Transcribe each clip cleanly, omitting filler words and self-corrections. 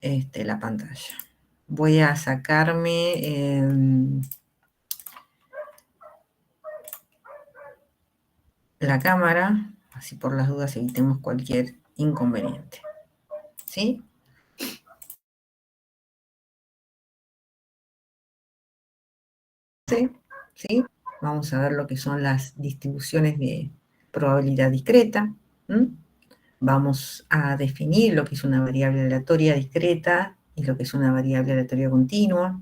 la pantalla. Voy a sacarme la cámara, así por las dudas evitemos cualquier inconveniente. ¿Sí? ¿Sí? Vamos a ver lo que son las distribuciones de probabilidad discreta. Vamos a definir lo que es una variable aleatoria discreta y lo que es una variable aleatoria continua.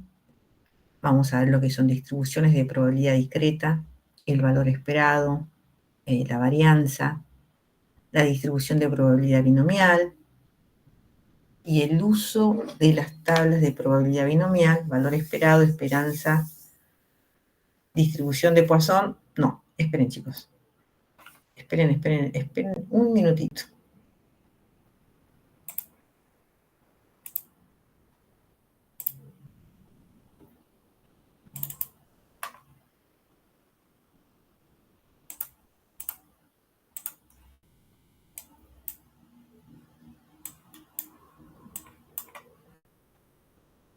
Vamos a ver lo que son distribuciones de probabilidad discreta, el valor esperado, la varianza, la distribución de probabilidad binomial y el uso de las tablas de probabilidad binomial, valor esperado, esperanza, distribución de Poisson. No, esperen chicos. Esperen un minutito.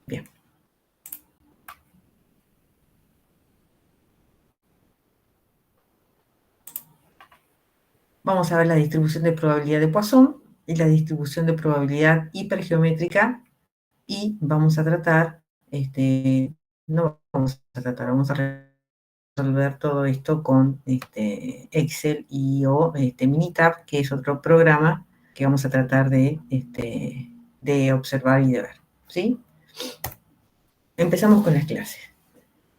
Bien. Vamos a ver la distribución de probabilidad de Poisson y la distribución de probabilidad hipergeométrica y vamos a tratar, vamos a resolver todo esto con Excel y o Minitab, que es otro programa que vamos a tratar de observar y de ver, ¿sí? Empezamos con las clases.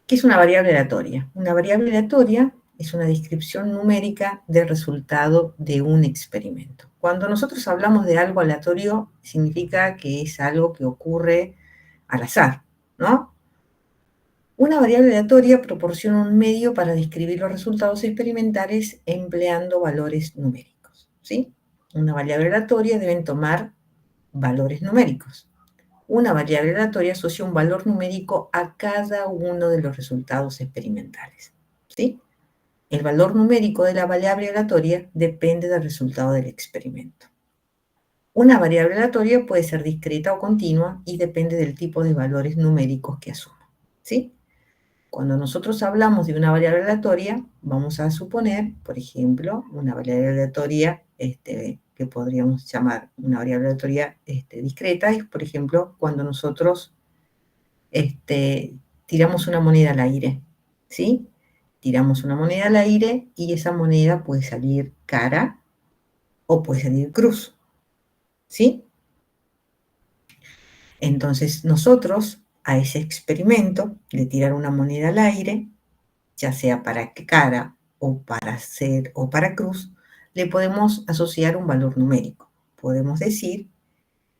¿Qué es una variable aleatoria? Una variable aleatoria es una descripción numérica del resultado de un experimento. Cuando nosotros hablamos de algo aleatorio, significa que es algo que ocurre al azar, ¿no? Una variable aleatoria proporciona un medio para describir los resultados experimentales empleando valores numéricos, ¿sí? Una variable aleatoria deben tomar valores numéricos. Una variable aleatoria asocia un valor numérico a cada uno de los resultados experimentales, ¿sí? El valor numérico de la variable aleatoria depende del resultado del experimento. Una variable aleatoria puede ser discreta o continua y depende del tipo de valores numéricos que asuma, ¿sí? Cuando nosotros hablamos de una variable aleatoria, vamos a suponer, por ejemplo, una variable aleatoria que podríamos llamar una variable aleatoria discreta, es, por ejemplo, cuando nosotros tiramos una moneda al aire, ¿sí? Tiramos una moneda al aire y esa moneda puede salir cara o puede salir cruz, ¿sí? Entonces nosotros a ese experimento de tirar una moneda al aire, ya sea para cara o para cruz, le podemos asociar un valor numérico. Podemos decir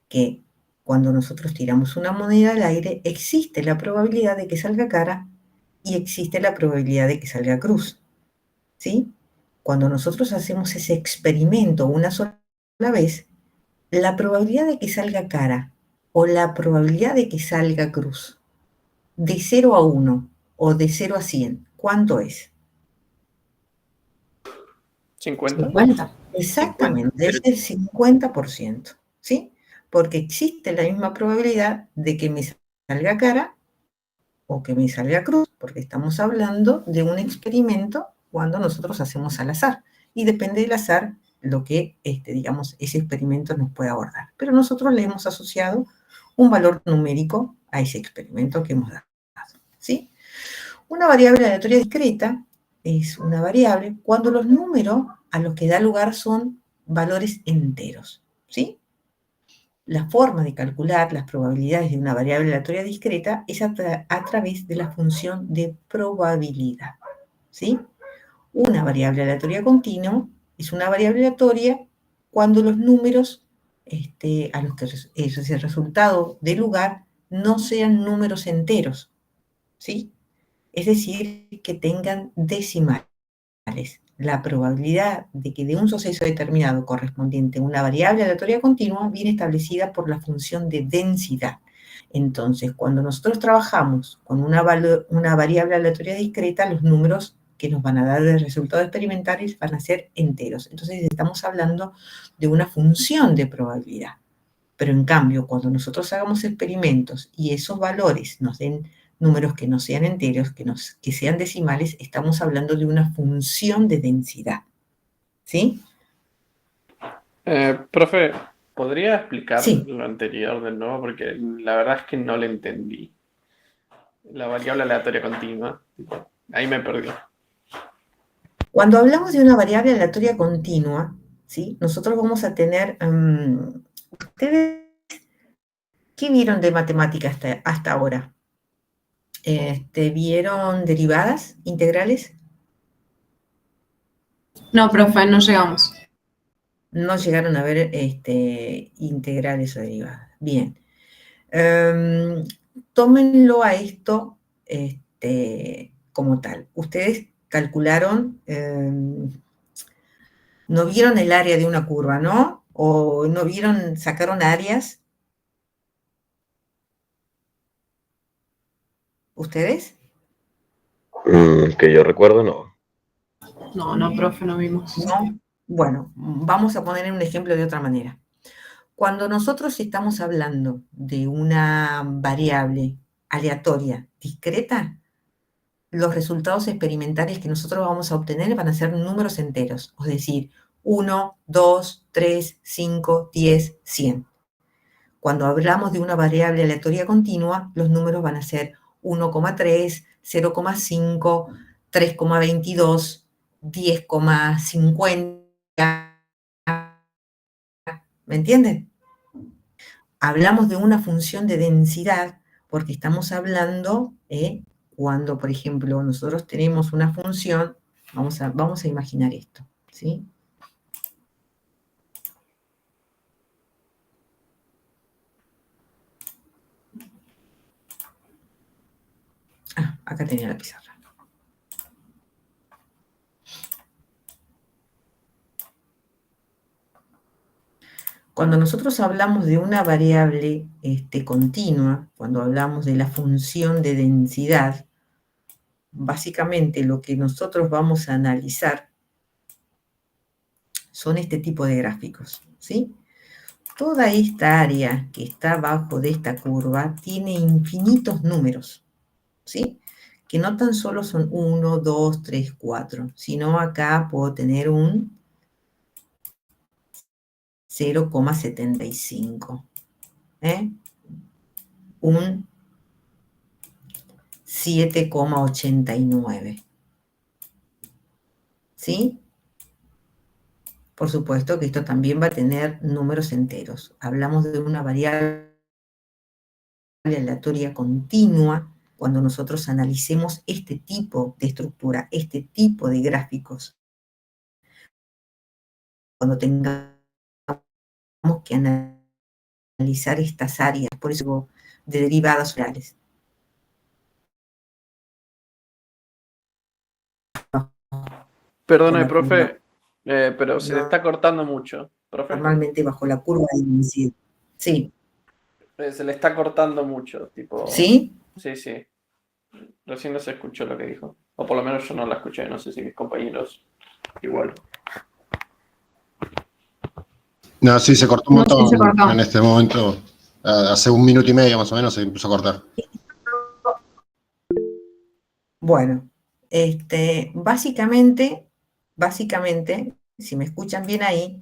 que cuando nosotros tiramos una moneda al aire, existe la probabilidad de que salga cara y existe la probabilidad de que salga cruz, ¿sí? Cuando nosotros hacemos ese experimento una sola vez, la probabilidad de que salga cara o la probabilidad de que salga cruz, de 0 a 1 o de 0 a 100, ¿cuánto es? 50. 50. Exactamente, 50. es el 50%, ¿sí? Porque existe la misma probabilidad de que me salga cara o que me salga cruz, porque estamos hablando de un experimento cuando nosotros hacemos al azar. Y depende del azar lo que, digamos, ese experimento nos puede abordar. Pero nosotros le hemos asociado un valor numérico a ese experimento que hemos dado, ¿sí? Una variable aleatoria discreta es una variable cuando los números a los que da lugar son valores enteros, ¿sí? La forma de calcular las probabilidades de una variable aleatoria discreta es a través de la función de probabilidad, ¿sí? Una variable aleatoria continua es una variable aleatoria cuando los números a los que es el resultado de lugar no sean números enteros, ¿sí? Es decir, que tengan decimales. La probabilidad de que de un suceso determinado correspondiente a una variable aleatoria continua viene establecida por la función de densidad. Entonces, cuando nosotros trabajamos con una variable aleatoria discreta, los números que nos van a dar de resultados experimentales van a ser enteros. Entonces, estamos hablando de una función de probabilidad. Pero en cambio, cuando nosotros hagamos experimentos y esos valores nos den números que no sean enteros, que sean decimales, estamos hablando de una función de densidad. ¿Sí? Profe, ¿podría explicar Sí. lo anterior de nuevo? Porque la verdad es que no lo entendí. La variable aleatoria continua. Ahí me perdí. Cuando hablamos de una variable aleatoria continua, ¿sí? Nosotros vamos a tener... ¿ustedes qué vieron de matemática hasta ahora? ¿Vieron derivadas integrales? No, profe, no llegamos. No llegaron a ver integrales o derivadas. Bien. Tómenlo a esto como tal. Ustedes calcularon, no vieron el área de una curva, ¿no? O no vieron, sacaron áreas. ¿Ustedes? Que yo recuerdo, no. No, profe, no vimos. No. Bueno, vamos a poner un ejemplo de otra manera. Cuando nosotros estamos hablando de una variable aleatoria discreta, los resultados experimentales que nosotros vamos a obtener van a ser números enteros, es decir, 1, 2, 3, 5, 10, 100. Cuando hablamos de una variable aleatoria continua, los números van a ser 1,3, 0,5, 3,22, 10,50. ¿Me entienden? Hablamos de una función de densidad porque estamos hablando, cuando, por ejemplo, nosotros tenemos una función, vamos a imaginar esto, ¿sí? Acá tenía la pizarra. Cuando nosotros hablamos de una variable continua, cuando hablamos de la función de densidad, básicamente lo que nosotros vamos a analizar son este tipo de gráficos, ¿sí? Toda esta área que está abajo de esta curva tiene infinitos números, ¿sí? Que no tan solo son 1, 2, 3, 4, sino acá puedo tener un 0,75, un 7,89, ¿sí? Por supuesto que esto también va a tener números enteros. Hablamos de una variable aleatoria continua cuando nosotros analicemos este tipo de estructura, este tipo de gráficos. Cuando tengamos que analizar estas áreas, por eso de derivadas reales. Perdone, profe, pero se le está cortando mucho. ¿Profe? Normalmente bajo la curva de densidad. Sí. Se le está cortando mucho, tipo... ¿Sí? Sí, sí. Recién no se escuchó lo que dijo. O por lo menos yo no la escuché, no sé si mis compañeros igual. No, sí, se cortó un montón No, sí, se cortó. en este momento. Hace 1 minuto y medio más o menos se empezó a cortar. Bueno, básicamente, si me escuchan bien ahí,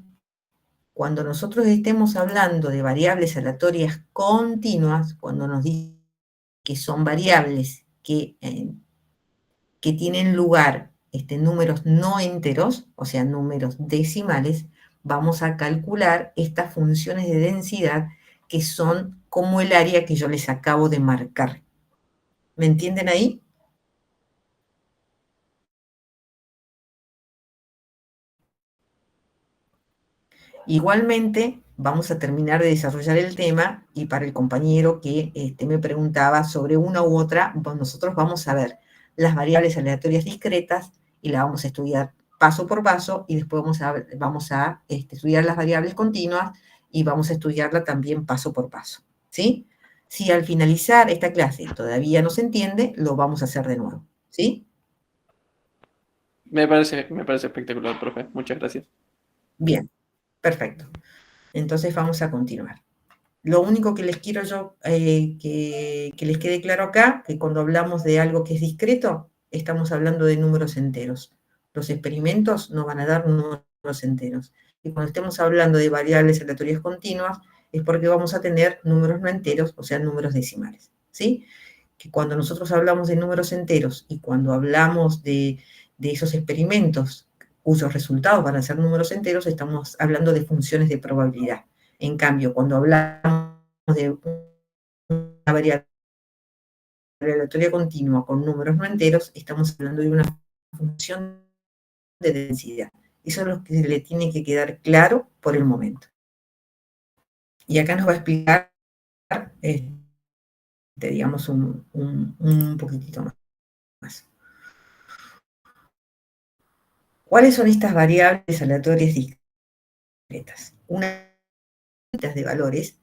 cuando nosotros estemos hablando de variables aleatorias continuas, cuando nos dicen que son variables que tienen lugar números no enteros, o sea, números decimales, vamos a calcular estas funciones de densidad que son como el área que yo les acabo de marcar. ¿Me entienden ahí? Igualmente, vamos a terminar de desarrollar el tema y para el compañero que me preguntaba sobre una u otra, nosotros vamos a ver las variables aleatorias discretas y las vamos a estudiar paso por paso y después vamos a estudiar las variables continuas y vamos a estudiarla también paso por paso, ¿sí? Si al finalizar esta clase todavía no se entiende, lo vamos a hacer de nuevo, ¿sí? Me parece espectacular, profe. Muchas gracias. Bien, perfecto. Entonces vamos a continuar. lo único que les quiero yo que les quede claro acá, que cuando hablamos de algo que es discreto, estamos hablando de números enteros. Los experimentos nos van a dar números enteros. Y cuando estemos hablando de variables aleatorias continuas, es porque vamos a tener números no enteros, o sea, números decimales, ¿sí? Que cuando nosotros hablamos de números enteros y cuando hablamos de esos experimentos cuyos resultados van a ser números enteros, estamos hablando de funciones de probabilidad. En cambio, cuando hablamos de una variable aleatoria continua con números no enteros, estamos hablando de una función de densidad. Eso es lo que le tiene que quedar claro por el momento. Y acá nos va a explicar, digamos, un poquitito más. ¿Cuáles son estas variables aleatorias discretas? Una de valores,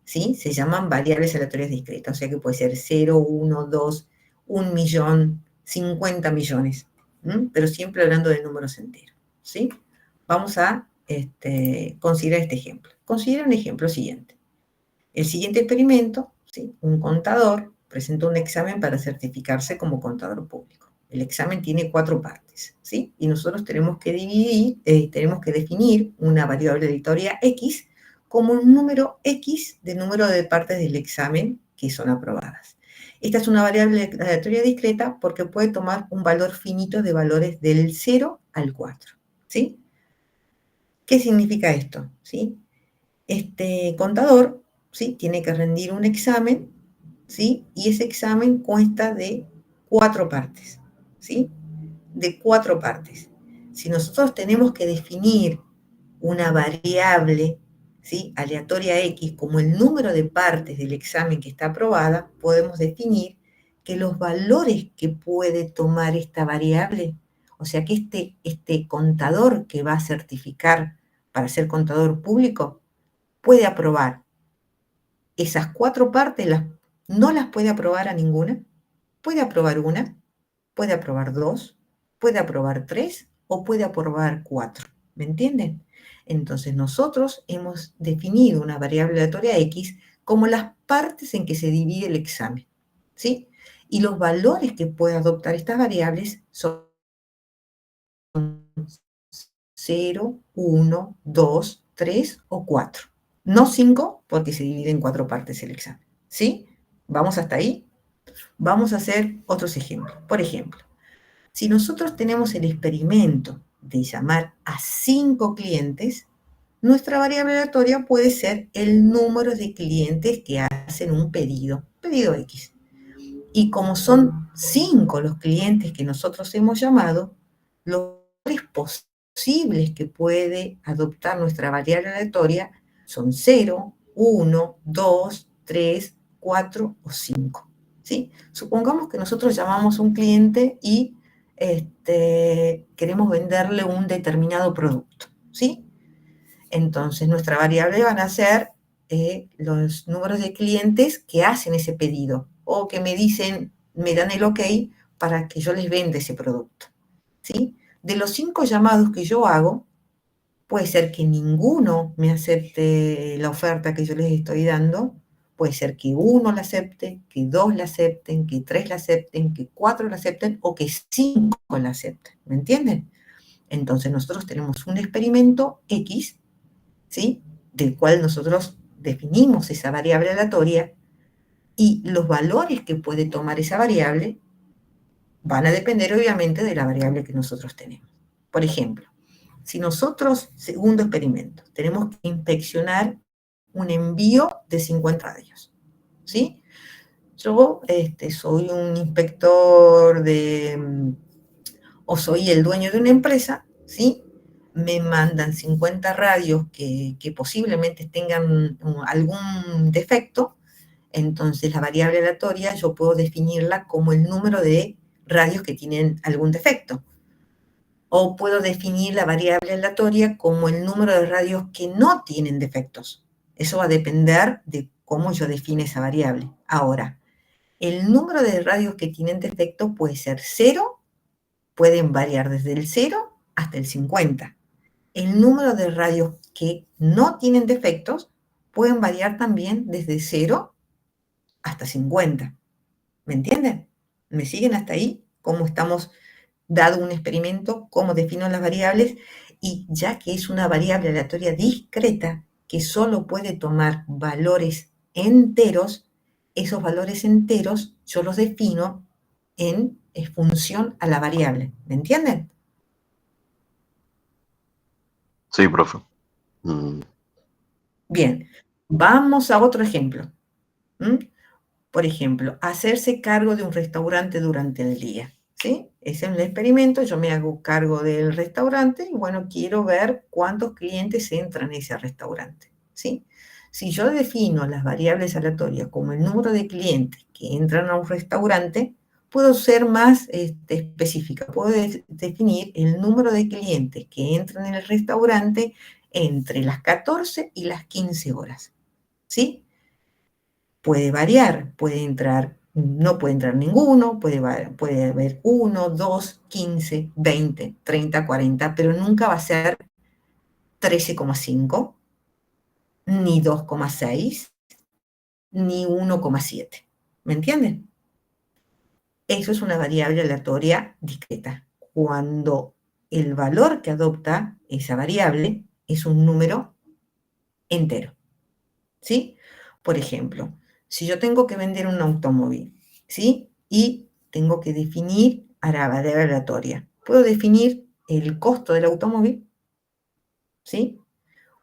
¿sí? Se llaman variables aleatorias discretas, o sea que puede ser 0, 1, 2, 1 millón, 50 millones, pero siempre hablando de números enteros, ¿sí? Vamos a considerar este ejemplo. Considera un ejemplo siguiente. El siguiente experimento, ¿sí? Un contador presenta un examen para certificarse como contador público. El examen tiene 4 partes, ¿sí? Y nosotros tenemos que definir una variable aleatoria X como un número X de número de partes del examen que son aprobadas. Esta es una variable aleatoria discreta porque puede tomar un valor finito de valores del 0 al 4, ¿sí? ¿Qué significa esto? ¿Sí? Este contador, ¿sí? Tiene que rendir un examen, ¿sí? Y ese examen consta de 4 partes, ¿sí? De 4 partes. Si nosotros tenemos que definir una variable, ¿sí? Aleatoria X como el número de partes del examen que está aprobada, podemos definir que los valores que puede tomar esta variable, o sea que este contador que va a certificar para ser contador público, puede aprobar esas 4 partes, no las puede aprobar a ninguna, puede aprobar una, puede aprobar 2, puede aprobar 3 o puede aprobar 4. ¿Me entienden? Entonces nosotros hemos definido una variable aleatoria X como las partes en que se divide el examen, ¿sí? Y los valores que puede adoptar estas variables son 0, 1, 2, 3 o 4. No 5 porque se divide en 4 partes el examen, ¿sí? ¿Vamos hasta ahí? Vamos a hacer otros ejemplos. Por ejemplo, si nosotros tenemos el experimento de llamar a 5 clientes, nuestra variable aleatoria puede ser el número de clientes que hacen un pedido X. Y como son 5 los clientes que nosotros hemos llamado, los valores posibles que puede adoptar nuestra variable aleatoria son 0, 1, 2, 3, 4 o 5. ¿Sí? Supongamos que nosotros llamamos a un cliente y queremos venderle un determinado producto, ¿sí? Entonces, nuestra variable van a ser los números de clientes que hacen ese pedido o que me dan el ok para que yo les venda ese producto, ¿sí? De los 5 llamados que yo hago, puede ser que ninguno me acepte la oferta que yo les estoy dando, puede ser que 1 la acepte, que 2 la acepten, que 3 la acepten, que 4 la acepten o que 5 la acepten, ¿me entienden? Entonces nosotros tenemos un experimento X, ¿sí? Del cual nosotros definimos esa variable aleatoria y los valores que puede tomar esa variable van a depender obviamente de la variable que nosotros tenemos. Por ejemplo, si nosotros, segundo experimento, tenemos que inspeccionar un envío de 50 radios, ¿sí? Yo soy un inspector o soy el dueño de una empresa, ¿sí? Me mandan 50 radios que posiblemente tengan algún defecto, entonces la variable aleatoria yo puedo definirla como el número de radios que tienen algún defecto. O puedo definir la variable aleatoria como el número de radios que no tienen defectos. Eso va a depender de cómo yo define esa variable. Ahora, el número de radios que tienen defecto puede ser 0, pueden variar desde el 0 hasta el 50. El número de radios que no tienen defectos pueden variar también desde 0 hasta 50. ¿Me entienden? ¿Me siguen hasta ahí? ¿Cómo estamos dado un experimento? ¿Cómo defino las variables? Y ya que es una variable aleatoria discreta que solo puede tomar valores enteros, esos valores enteros yo los defino en función a la variable. ¿Me entienden? Sí, profe. Bien, vamos a otro ejemplo. Por ejemplo, hacerse cargo de un restaurante durante el día. ¿Sí? Ese es un experimento, yo me hago cargo del restaurante y bueno, quiero ver cuántos clientes entran a ese restaurante. ¿Sí? Si yo defino las variables aleatorias como el número de clientes que entran a un restaurante, puedo ser más específica. Puedo definir el número de clientes que entran en el restaurante entre las 14 y las 15 horas. ¿Sí? Puede variar, puede entrar, no puede entrar ninguno, puede haber 1, 2, 15, 20, 30, 40, pero nunca va a ser 13,5, ni 2,6, ni 1,7. ¿Me entienden? Eso es una variable aleatoria discreta. Cuando el valor que adopta esa variable es un número entero. ¿Sí? Por ejemplo, si yo tengo que vender un automóvil, ¿sí? Y tengo que definir a la variable aleatoria. Puedo definir el costo del automóvil, ¿sí?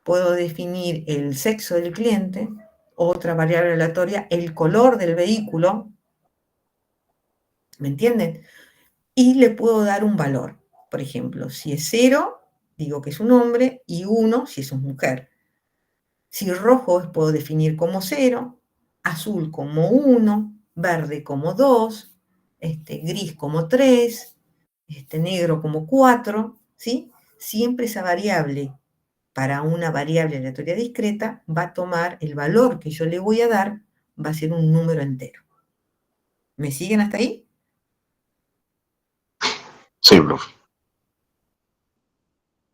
Puedo definir el sexo del cliente, otra variable aleatoria, el color del vehículo, ¿me entienden? Y le puedo dar un valor. Por ejemplo, si es 0, digo que es un hombre, y 1 si es una mujer. Si rojo puedo definir como 0, azul como 1, verde como 2, gris como 3, negro como 4, ¿sí? Siempre esa variable, para una variable aleatoria discreta, va a tomar el valor que yo le voy a dar, va a ser un número entero. ¿Me siguen hasta ahí? Sí, profe.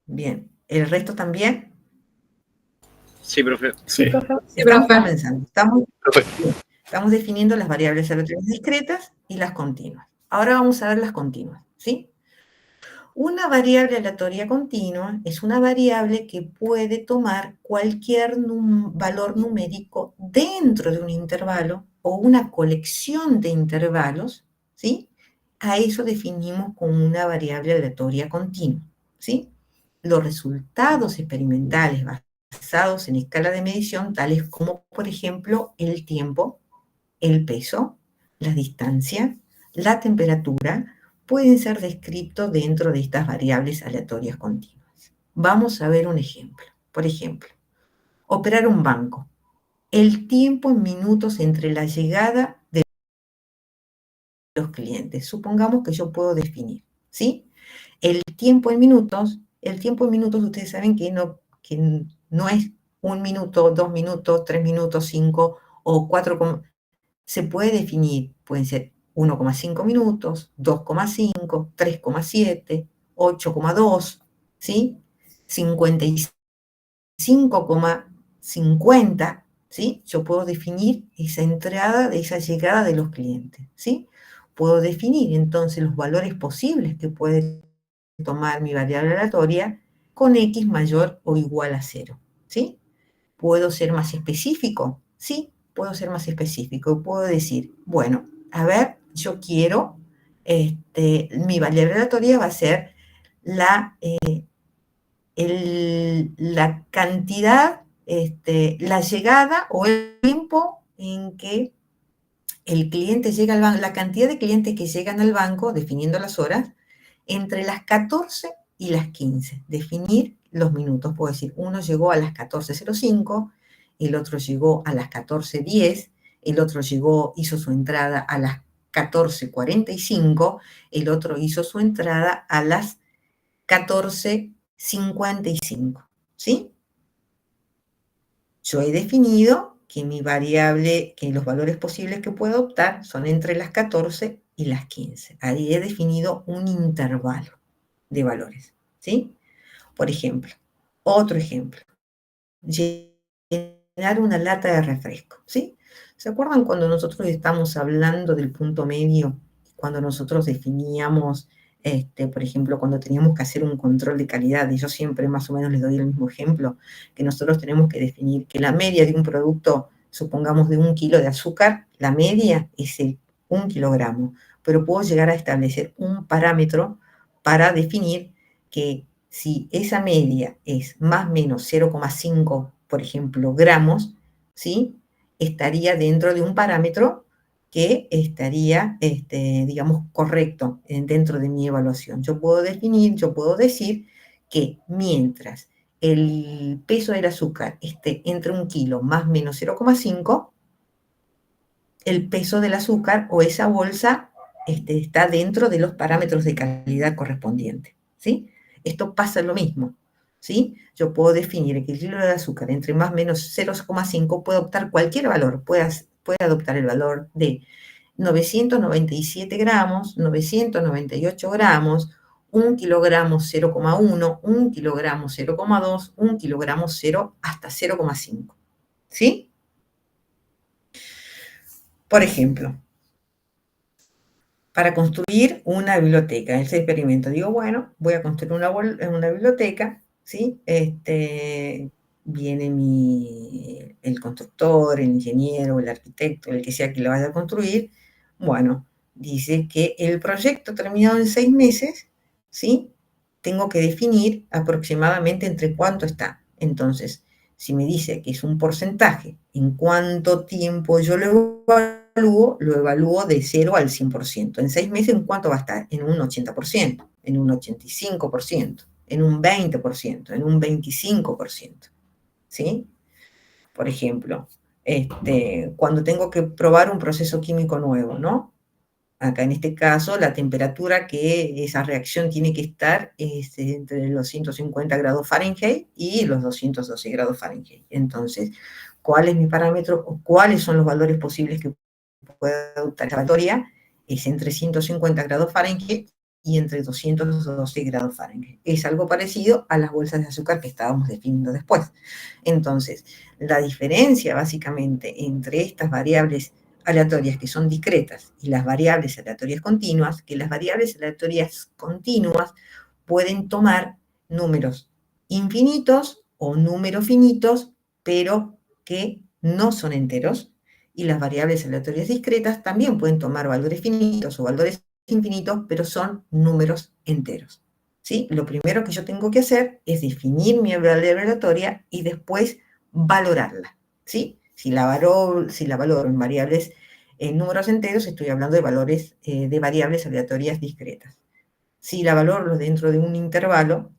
Bien. ¿El resto también? Sí, profe. Sí, profe. Sí, Estamos profe. comenzando. Estamos definiendo las variables aleatorias discretas y las continuas. Ahora vamos a ver las continuas, ¿sí? Una variable aleatoria continua es una variable que puede tomar cualquier valor numérico dentro de un intervalo o una colección de intervalos, ¿sí? A eso definimos como una variable aleatoria continua, ¿sí? Los resultados experimentales basados en escala de medición, tales como, por ejemplo, el tiempo, el peso, la distancia, la temperatura, pueden ser descritos dentro de estas variables aleatorias continuas. Vamos a ver un ejemplo. Por ejemplo, operar un banco. El tiempo en minutos entre la llegada de los clientes. Supongamos que yo puedo definir, ¿sí? El tiempo en minutos, ustedes saben que no es 1 minuto, 2 minutos, 3 minutos, 5 o 4. Se puede definir, pueden ser 1,5 minutos, 2,5, 3,7, 8,2, ¿sí? 55,50, ¿sí? Yo puedo definir esa entrada, de esa llegada de los clientes, ¿sí? Puedo definir entonces los valores posibles que puede tomar mi variable aleatoria con x mayor o igual a 0, ¿sí? ¿Puedo ser más específico? Sí, puedo ser más específico. Puedo decir, bueno, a ver, yo quiero, mi variable aleatoria va a ser la cantidad, la llegada o el tiempo en que el cliente llega al banco, la cantidad de clientes que llegan al banco, definiendo las horas, entre las 14 y las 15. Definir los minutos. Puedo decir, uno llegó a las 14:05, el otro llegó a las 14:10, el otro hizo su entrada a las 14:45, el otro hizo su entrada a las 14:55. ¿Sí? Yo he definido que mi variable, que los valores posibles que puedo optar son entre las 14 y las 15. Ahí he definido un intervalo de valores, ¿sí? Por ejemplo, otro ejemplo. Llenar llenar una lata de refresco, ¿sí? ¿Se acuerdan cuando nosotros estamos hablando del punto medio? Cuando nosotros definíamos, por ejemplo, cuando teníamos que hacer un control de calidad, y yo siempre más o menos les doy el mismo ejemplo, que nosotros tenemos que definir que la media de un producto, supongamos de 1 kilo de azúcar, la media es el 1 kilogramo, pero puedo llegar a establecer un parámetro para definir que si esa media es más o menos 0,5, por ejemplo, gramos, ¿sí? Estaría dentro de un parámetro que estaría, digamos, correcto dentro de mi evaluación. Yo puedo decir que mientras el peso del azúcar esté entre 1 kilo más o menos 0,5, el peso del azúcar o esa bolsa está dentro de los parámetros de calidad correspondientes, ¿sí? Esto pasa lo mismo, ¿sí? Yo puedo definir que el kilo de azúcar entre más o menos 0,5, puede adoptar cualquier valor, puede adoptar el valor de 997 gramos, 998 gramos, 1 kilogramo 0,1, 1 kilogramo 0,2, 1 kilogramo 0 hasta 0,5, ¿sí? Por ejemplo, para construir una biblioteca, ese experimento, digo, bueno, voy a construir una biblioteca, ¿sí? Viene el constructor, el ingeniero, el arquitecto, el que sea que lo vaya a construir, bueno, dice que el proyecto terminado en 6 meses, ¿sí? Tengo que definir aproximadamente entre cuánto está. Entonces, si me dice que es un porcentaje, en cuánto tiempo yo lo evalúo de 0 al 100%. En 6 meses, ¿en cuánto va a estar? En un 80%, en un 85%, en un 20%, en un 25%, ¿sí? Por ejemplo, cuando tengo que probar un proceso químico nuevo, ¿no? Acá en este caso, la temperatura que esa reacción tiene que estar es entre los 150 grados Fahrenheit y los 212 grados Fahrenheit. Entonces, ¿cuál es mi parámetro o cuáles son los valores posibles que puede adoptar esta laboratoria? Es entre 150 grados Fahrenheit y entre 212 grados Fahrenheit. Es algo parecido a las bolsas de azúcar que estábamos definiendo después. Entonces, la diferencia básicamente entre estas variables aleatorias que son discretas y las variables aleatorias continuas, que las variables aleatorias continuas pueden tomar números infinitos o números finitos, pero que no son enteros, y las variables aleatorias discretas también pueden tomar valores finitos o valores infinitos, pero son números enteros, ¿sí? Lo primero que yo tengo que hacer es definir mi variable aleatoria y después valorarla, ¿sí? Si la valoro en variables, en números enteros, estoy hablando de valores de variables aleatorias discretas. Si la valoro dentro de un intervalo,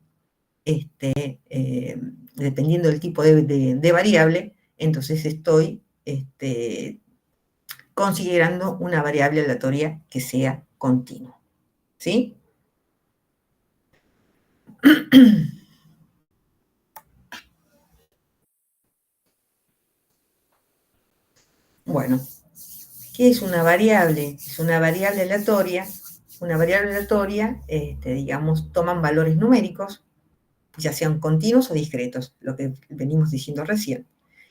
dependiendo del tipo de variable, entonces estoy considerando una variable aleatoria que sea continua, ¿sí? Bueno, ¿qué es una variable? Es una variable aleatoria. Una variable aleatoria, digamos, toman valores numéricos, ya sean continuos o discretos, lo que venimos diciendo recién.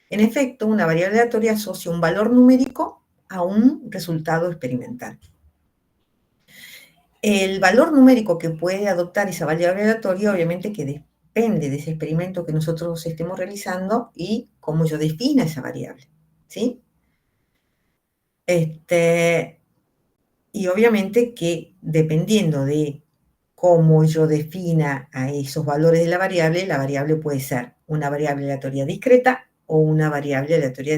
En efecto, una variable aleatoria asocia un valor numérico a un resultado experimental. El valor numérico que puede adoptar esa variable aleatoria, obviamente que depende de ese experimento que nosotros estemos realizando y cómo yo defina esa variable, ¿sí? Y obviamente que dependiendo de cómo yo defina a esos valores de la variable puede ser una variable aleatoria discreta o una variable aleatoria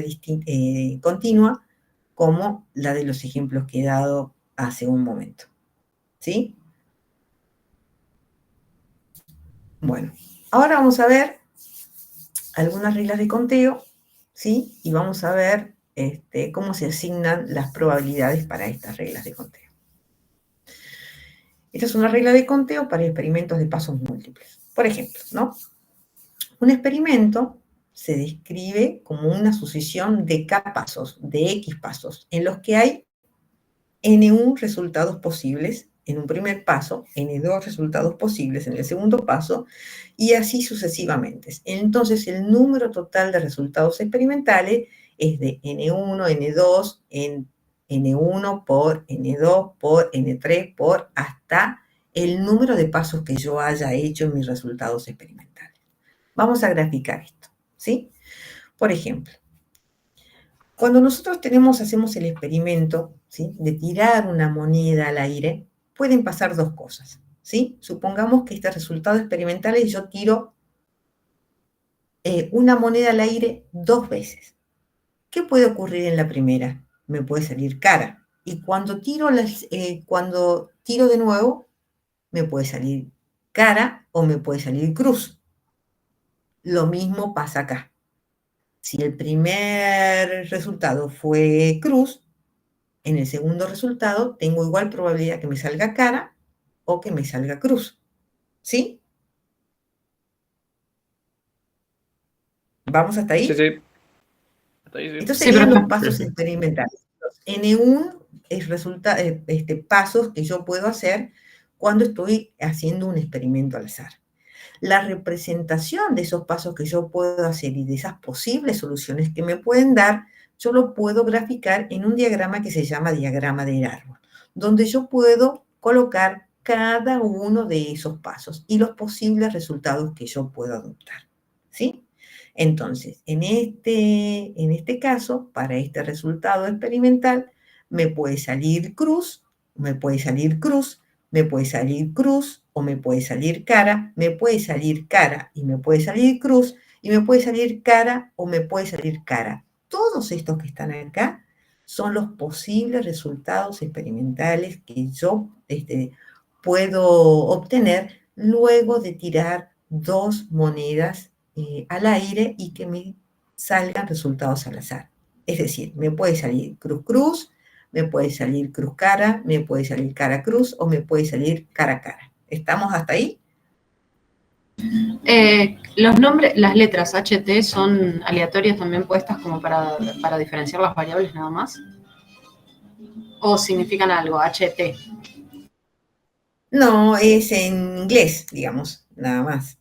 continua, como la de los ejemplos que he dado hace un momento, ¿sí? Bueno, ahora vamos a ver algunas reglas de conteo, ¿sí? Y vamos a ver cómo se asignan las probabilidades para estas reglas de conteo. Esta es una regla de conteo para experimentos de pasos múltiples. Por ejemplo, ¿no? Un experimento se describe como una sucesión de K pasos, de X pasos, en los que hay N1 resultados posibles en un primer paso, N2 resultados posibles en el segundo paso, y así sucesivamente. Entonces, el número total de resultados experimentales es de N1, N2, N1 por N2 por N3 por hasta el número de pasos que yo haya hecho en mis resultados experimentales. Vamos a graficar esto, ¿sí? Por ejemplo, cuando nosotros hacemos el experimento, ¿sí?, de tirar una moneda al aire, pueden pasar dos cosas, ¿sí? Supongamos que este resultado experimental es yo tiro una moneda al aire 2 veces. ¿Qué puede ocurrir en la primera? Me puede salir cara. Y cuando tiro de nuevo, me puede salir cara o me puede salir cruz. Lo mismo pasa acá. Si el primer resultado fue cruz, en el segundo resultado tengo igual probabilidad que me salga cara o que me salga cruz. ¿Sí? ¿Vamos hasta ahí? Sí, sí. Hasta ahí, sí. Estos Sí, serían profe. los pasos experimentales. Los N1 es pasos que yo puedo hacer cuando estoy haciendo un experimento al azar. La representación de esos pasos que yo puedo hacer y de esas posibles soluciones que me pueden dar, yo lo puedo graficar en un diagrama que se llama diagrama del árbol, donde yo puedo colocar cada uno de esos pasos y los posibles resultados que yo puedo adoptar, ¿sí? Entonces, en este caso, para este resultado experimental, me puede salir cruz, me puede salir cruz, me puede salir cruz o me puede salir cara, me puede salir cara y me puede salir cruz y me puede salir cara o me puede salir cara. Todos estos que están acá son los posibles resultados experimentales que yo puedo obtener luego de tirar 2 monedas al aire y que me salgan resultados al azar. Es decir, me puede salir cruz cruz, me puede salir cruz cara, me puede salir cara cruz o me puede salir cara cara. ¿Estamos hasta ahí? Los nombres, las letras HT son aleatorias también puestas como para diferenciar las variables nada más. ¿O significan algo, HT? No, es en inglés, digamos, nada más.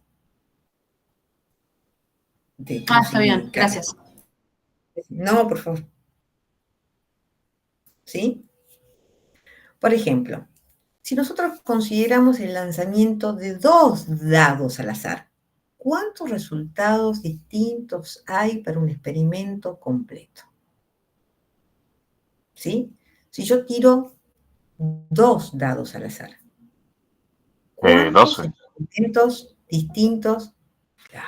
Está bien, gracias. No, por favor. ¿Sí? Por ejemplo, si nosotros consideramos el lanzamiento de 2 dados al azar, ¿cuántos resultados distintos hay para un experimento completo? ¿Sí? Si yo tiro 2 dados al azar, ¿cuántos 12. experimentos distintos? Claro.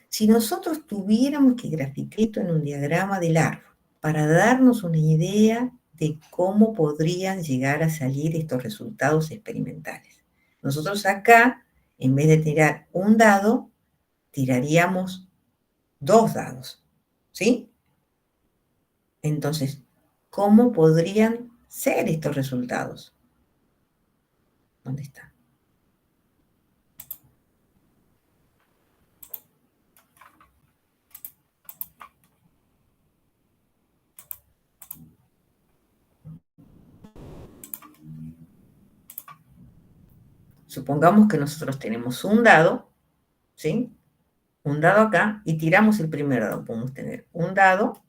Si nosotros tuviéramos que graficar esto en un diagrama del árbol para darnos una idea de cómo podrían llegar a salir estos resultados experimentales. Nosotros acá, en vez de tirar un dado, tiraríamos 2 dados, ¿sí? Entonces, ¿cómo podrían ser estos resultados? ¿Dónde está? Supongamos que nosotros tenemos un dado, ¿sí? Un dado acá y tiramos el primer dado. Podemos tener un dado,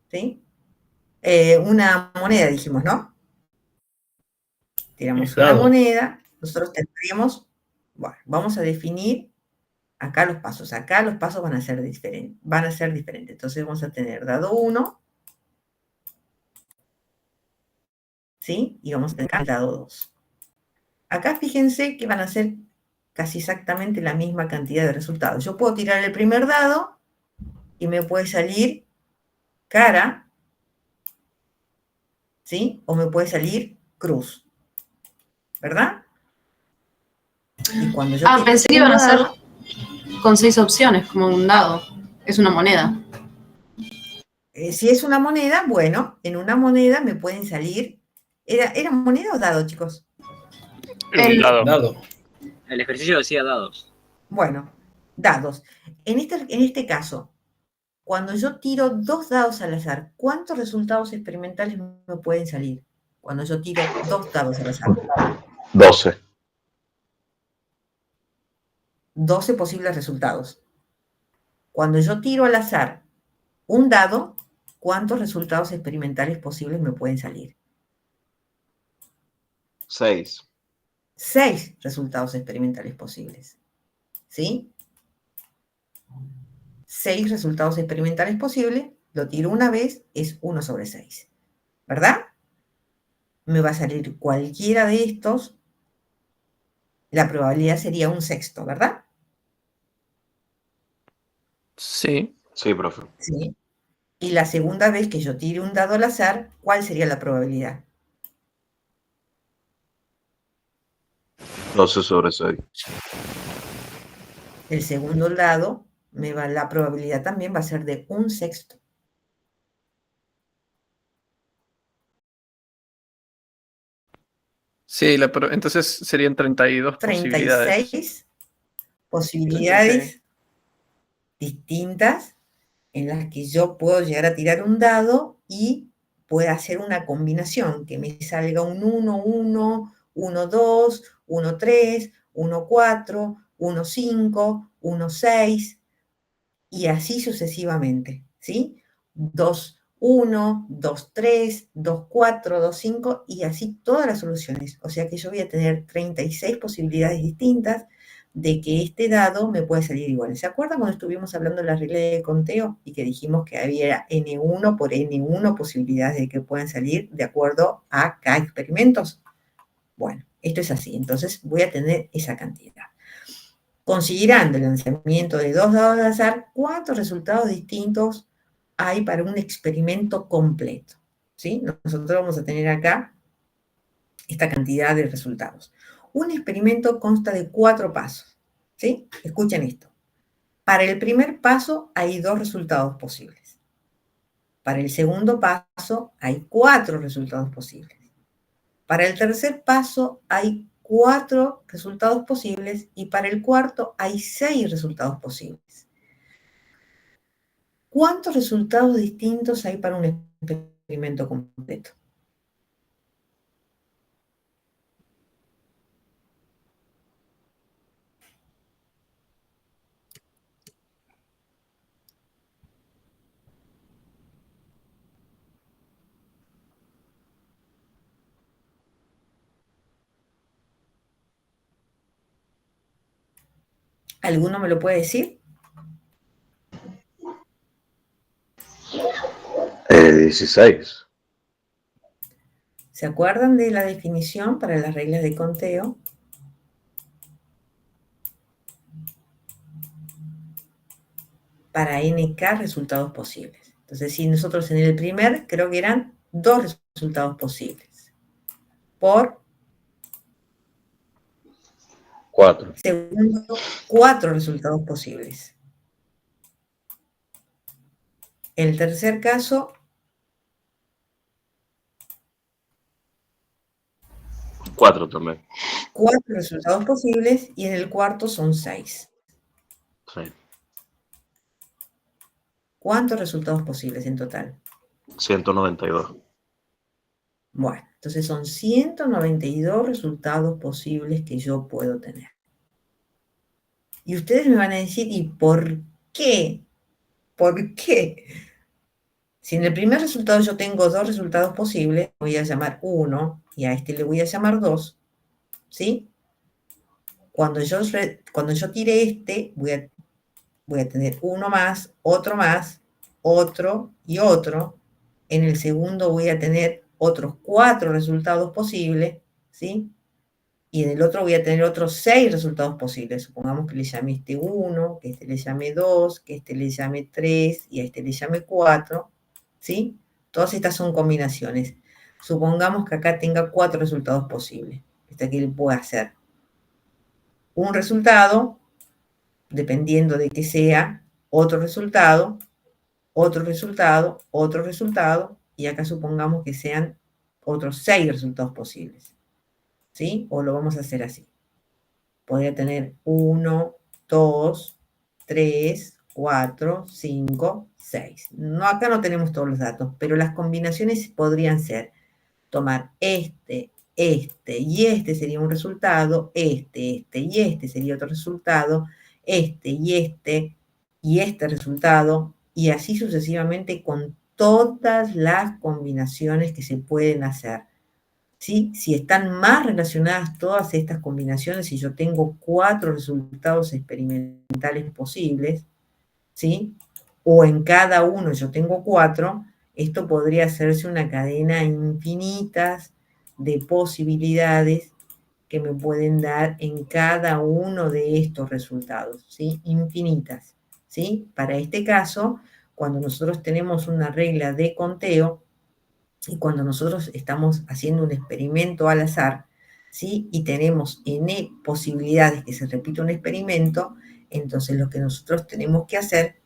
¿sí? Una moneda, dijimos, ¿no? Tiramos una moneda, nosotros tendríamos, bueno, vamos a definir acá los pasos. Acá los pasos van a ser diferentes. Entonces vamos a tener dado 1, ¿sí? Y vamos a tener el dado 2. Acá fíjense que van a ser casi exactamente la misma cantidad de resultados. Yo puedo tirar el primer dado y me puede salir cara, ¿sí? O me puede salir cruz, ¿verdad? Y cuando yo Pensé que iban a ser con 6 opciones, como un dado. Es una moneda. Si es una moneda, bueno, en una moneda me pueden salir... ¿Era moneda o dado, chicos? El Dado. El ejercicio decía dados. Bueno, dados. En este caso, cuando yo tiro 2 dados al azar, ¿cuántos resultados experimentales me pueden salir? Cuando yo tiro 2 dados al azar. 12. 12 posibles resultados. Cuando yo tiro al azar un dado, ¿cuántos resultados experimentales posibles me pueden salir? 6. 6 resultados experimentales posibles. ¿Sí? 6 resultados experimentales posibles, lo tiro una vez, es 1 sobre 6. ¿Verdad? Me va a salir cualquiera de estos, la probabilidad sería 1/6, ¿verdad? Sí. Sí, profe. Sí. Y la segunda vez que yo tire un dado al azar, ¿cuál sería la probabilidad? 12 sobre 6. El segundo dado, la probabilidad también va a ser de 1/6. Sí, entonces serían 32 posibilidades. 36 posibilidades 36. distintas en las que yo puedo llegar a tirar un dado y pueda hacer una combinación, que me salga un 1, 1, 1, 2, 1, 3, 1, 4, 1, 5, 1, 6, y así sucesivamente, ¿sí? 2, 1, 2, 3, 2, 4, 2, 5, y así todas las soluciones. O sea que yo voy a tener 36 posibilidades distintas de que este dado me puede salir igual. ¿Se acuerdan cuando estuvimos hablando de la regla de conteo y que dijimos que había n1 por n1 posibilidades de que puedan salir de acuerdo a K experimentos? Bueno, esto es así. Entonces voy a tener esa cantidad. Considerando el lanzamiento de 2 dados de azar, ¿cuántos resultados distintos hay para un experimento completo? ¿Sí? Nosotros vamos a tener acá esta cantidad de resultados. Un experimento consta de 4 pasos. ¿Sí? Escuchen esto. Para el primer paso hay 2 resultados posibles. Para el segundo paso hay 4 resultados posibles. Para el tercer paso hay 4 resultados posibles y para el cuarto hay 6 resultados posibles. ¿Cuántos resultados distintos hay para un experimento completo? ¿Alguno me lo puede decir? 16. ¿Se acuerdan de la definición para las reglas de conteo? Para NK resultados posibles. Entonces, si nosotros en el primer, creo que eran 2 resultados posibles. Por 4. segundo, 4 resultados posibles. En el tercer caso, 4 también. 4 resultados posibles y en el cuarto son 6. Sí. ¿Cuántos resultados posibles en total? 192. Bueno, entonces son 192 resultados posibles que yo puedo tener. Y ustedes me van a decir, ¿y por qué? ¿Por qué? Si en el primer resultado yo tengo 2 resultados posibles, voy a llamar 1 y a este le voy a llamar 2, ¿sí? Cuando yo tire este, voy a tener uno más, otro y otro. En el segundo voy a tener otros 4 resultados posibles, ¿sí? Y en el otro voy a tener otros 6 resultados posibles. Supongamos que le llame este 1, que este le llame 2, que este le llame 3 y a este le llame 4, ¿sí? Todas estas son combinaciones. Supongamos que acá tenga 4 resultados posibles. Esto que él puede hacer un resultado, dependiendo de que sea, otro resultado, otro resultado, otro resultado, y acá supongamos que sean otros 6 resultados posibles, ¿sí? O lo vamos a hacer así. Podría tener 1, 2, 3, 4, 5, 6. No, acá no tenemos todos los datos, pero las combinaciones podrían ser tomar este y este sería un resultado, este y este sería otro resultado, este y este resultado, y así sucesivamente con todas las combinaciones que se pueden hacer. ¿Sí? Si están más relacionadas todas estas combinaciones, si yo tengo 4 resultados experimentales posibles, ¿sí? O en cada uno yo tengo 4, esto podría hacerse una cadena infinitas de posibilidades que me pueden dar en cada uno de estos resultados, ¿sí? Infinitas, ¿sí? Para este caso, cuando nosotros tenemos una regla de conteo y cuando nosotros estamos haciendo un experimento al azar, ¿sí? Y tenemos n posibilidades que se repita un experimento, entonces lo que nosotros tenemos que hacer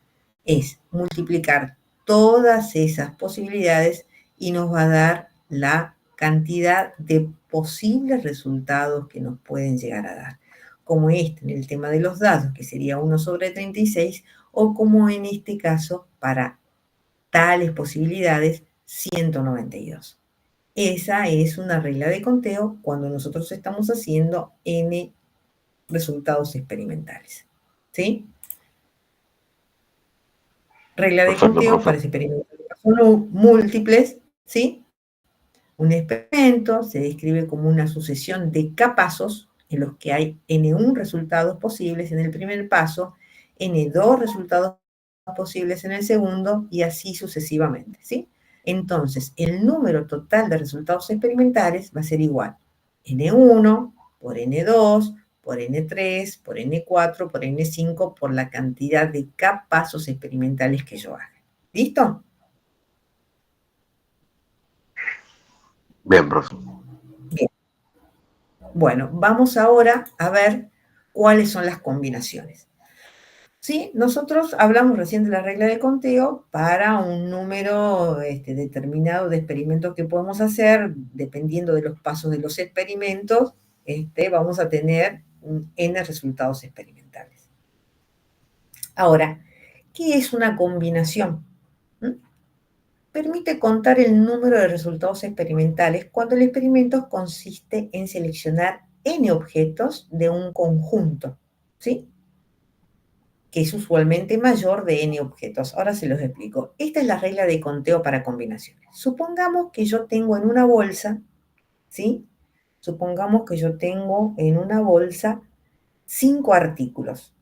es multiplicar todas esas posibilidades y nos va a dar la cantidad de posibles resultados que nos pueden llegar a dar, como este en el tema de los dados, que sería 1 sobre 36, o como en este caso, para tales posibilidades, 192. Esa es una regla de conteo cuando nosotros estamos haciendo n resultados experimentales, ¿sí? Regla de Perfecto, conteo para profe. experimentos son múltiples, ¿sí? Un experimento se describe como una sucesión de k-pasos en los que hay n1 resultados posibles en el primer paso, n2 resultados posibles en el segundo y así sucesivamente, ¿sí? Entonces, el número total de resultados experimentales va a ser igual n1 por n2 por n3 por n4 por n5 por la cantidad de k-pasos experimentales que yo haga. ¿Listo? Bien, profe. Bien. Bueno, vamos ahora a ver cuáles son las combinaciones. ¿Sí? Nosotros hablamos recién de la regla de conteo para un número determinado de experimentos que podemos hacer, dependiendo de los pasos de los experimentos, vamos a tener n resultados experimentales. Ahora, ¿qué es una combinación? ¿Mm? Permite contar el número de resultados experimentales cuando el experimento consiste en seleccionar n objetos de un conjunto, ¿sí? Que es usualmente mayor de n objetos. Ahora se los explico. Esta es la regla de conteo para combinaciones. Supongamos que yo tengo en una bolsa, ¿sí? Supongamos que yo tengo en una bolsa 5 artículos.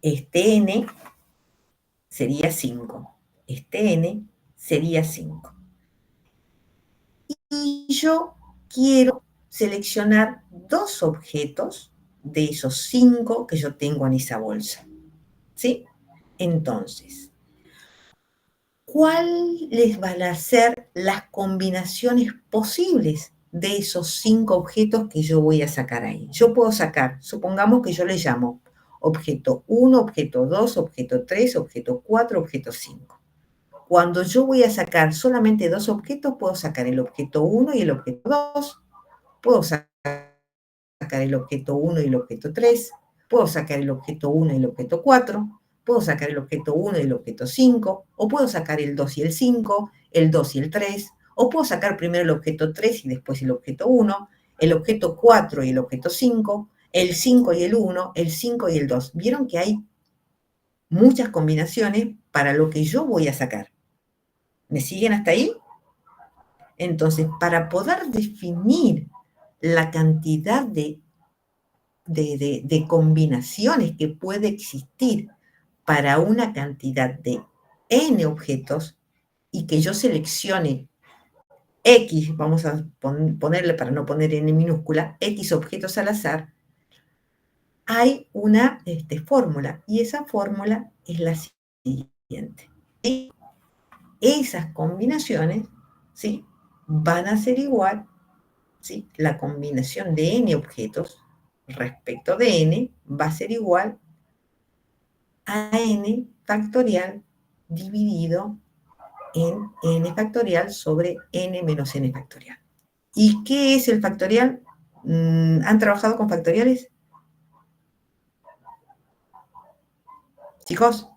Este n sería 5. Este n sería 5. Y yo quiero seleccionar 2 objetos de esos 5 que yo tengo en esa bolsa, ¿sí? Entonces, ¿cuáles van a ser las combinaciones posibles de esos 5 objetos que yo voy a sacar ahí? Yo puedo sacar, supongamos que yo le llamo objeto 1, objeto 2, objeto 3, objeto 4, objeto 5. Cuando yo voy a sacar solamente 2 objetos, puedo sacar el objeto 1 y el objeto 2, puedo sacar el objeto 1 y el objeto 3, puedo sacar el objeto 1 y el objeto 4, puedo sacar el objeto 1 y el objeto 5, o puedo sacar el 2 y el 5, el 2 y el 3, o puedo sacar primero el objeto 3 y después el objeto 1, el objeto 4 y el objeto 5, el 5 y el 1, el 5 y el 2. ¿Vieron que hay muchas combinaciones para lo que yo voy a sacar? ¿Me siguen hasta ahí? Entonces, para poder definir la cantidad de combinaciones que puede existir para una cantidad de n objetos y que yo seleccione X, vamos a ponerle para no poner n minúscula, X objetos al azar, hay una fórmula y esa fórmula es la siguiente. ¿Sí? Esas combinaciones, ¿sí?, van a ser igual, ¿sí?, la combinación de n objetos respecto de n va a ser igual a n factorial dividido en n factorial sobre n menos n factorial. ¿Y qué es el factorial? ¿Han trabajado con factoriales? Chicos.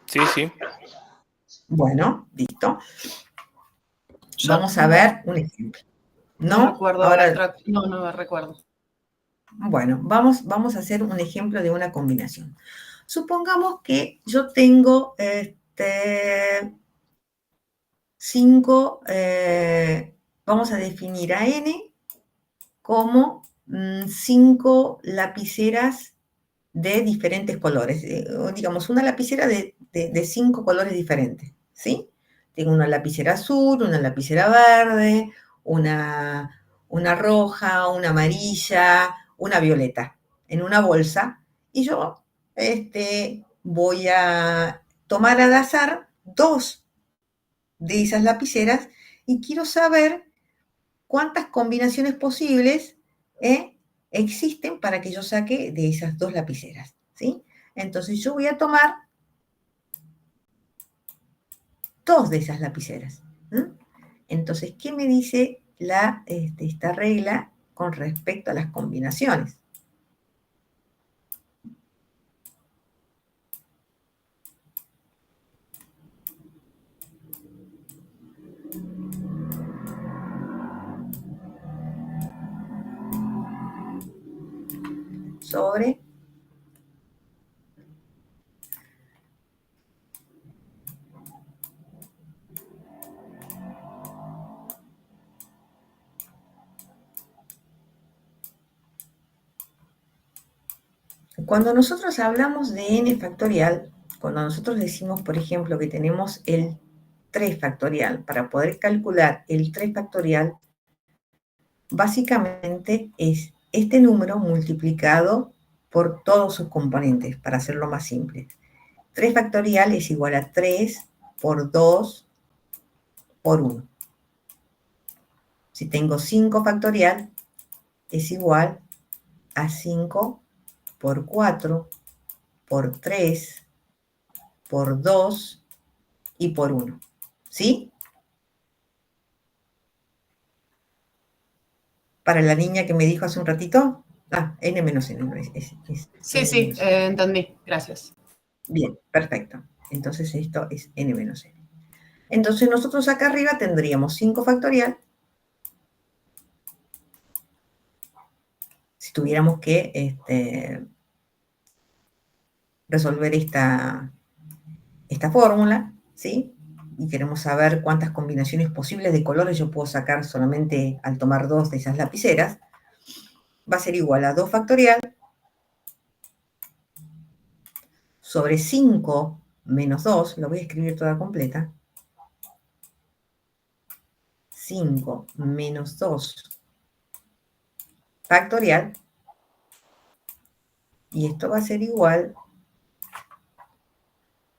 Sí, sí. Bueno, listo. Vamos a ver un ejemplo. No ¿No? recuerdo Ahora, no me recuerdo. bueno, vamos a hacer un ejemplo de una combinación. Supongamos que yo tengo 5, vamos a definir a n como 5 lapiceras de diferentes colores, o digamos una lapicera de 5 colores diferentes, ¿sí? Tengo una lapicera azul, una lapicera verde, una roja, una amarilla, una violeta, en una bolsa, y yo voy a tomar al azar 2 de esas lapiceras y quiero saber cuántas combinaciones posibles existen para que yo saque de esas 2 lapiceras, ¿sí? Entonces yo voy a tomar 2 de esas lapiceras. Entonces, ¿qué me dice esta regla con respecto a las combinaciones? Sobre cuando nosotros hablamos de n factorial, cuando nosotros decimos, por ejemplo, que tenemos el 3 factorial, para poder calcular el 3 factorial, básicamente es este número multiplicado por todos sus componentes, para hacerlo más simple. 3 factorial es igual a 3 por 2 por 1. Si tengo 5 factorial, es igual a 5 por 4 por 3 por 2 y por 1. ¿Sí? Para la niña que me dijo hace un ratito, n menos n. No, Sí, n sí, menos n. entendí. Gracias. Bien, perfecto. Entonces esto es n menos n. Entonces nosotros acá arriba tendríamos 5 factorial. Si tuviéramos que resolver esta fórmula, ¿sí? Y queremos saber cuántas combinaciones posibles de colores yo puedo sacar solamente al tomar 2 de esas lapiceras, va a ser igual a 2 factorial sobre 5 menos 2, lo voy a escribir toda completa, 5 menos 2 factorial, y esto va a ser igual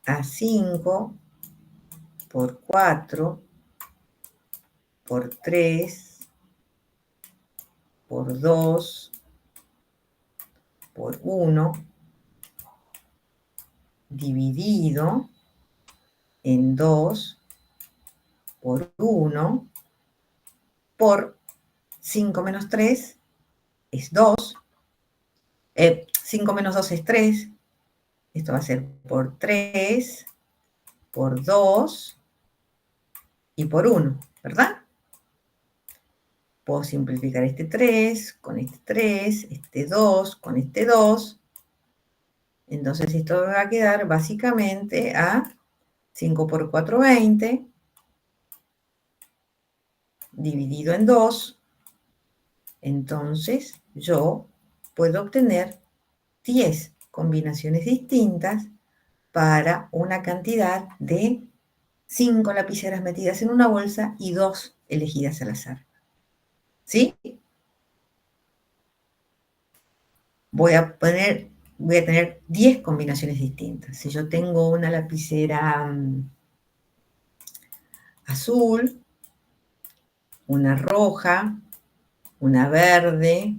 a 5 por 4 por 3 por 2 por 1 dividido en 2 por 1 por 5 menos 3 es 2. 5 menos 2 es 3. Esto va a ser por 3, por 2 y por 1, ¿verdad? Puedo simplificar este 3 con este 3, este 2 con este 2. Entonces esto me va a quedar básicamente a 5 por 4, 20, dividido en 2. Entonces yo puedo obtener 10 combinaciones distintas para una cantidad de 5 lapiceras metidas en una bolsa y 2 elegidas al azar. ¿Sí? Voy a tener 10 combinaciones distintas. Si yo tengo una lapicera azul, una roja, una verde,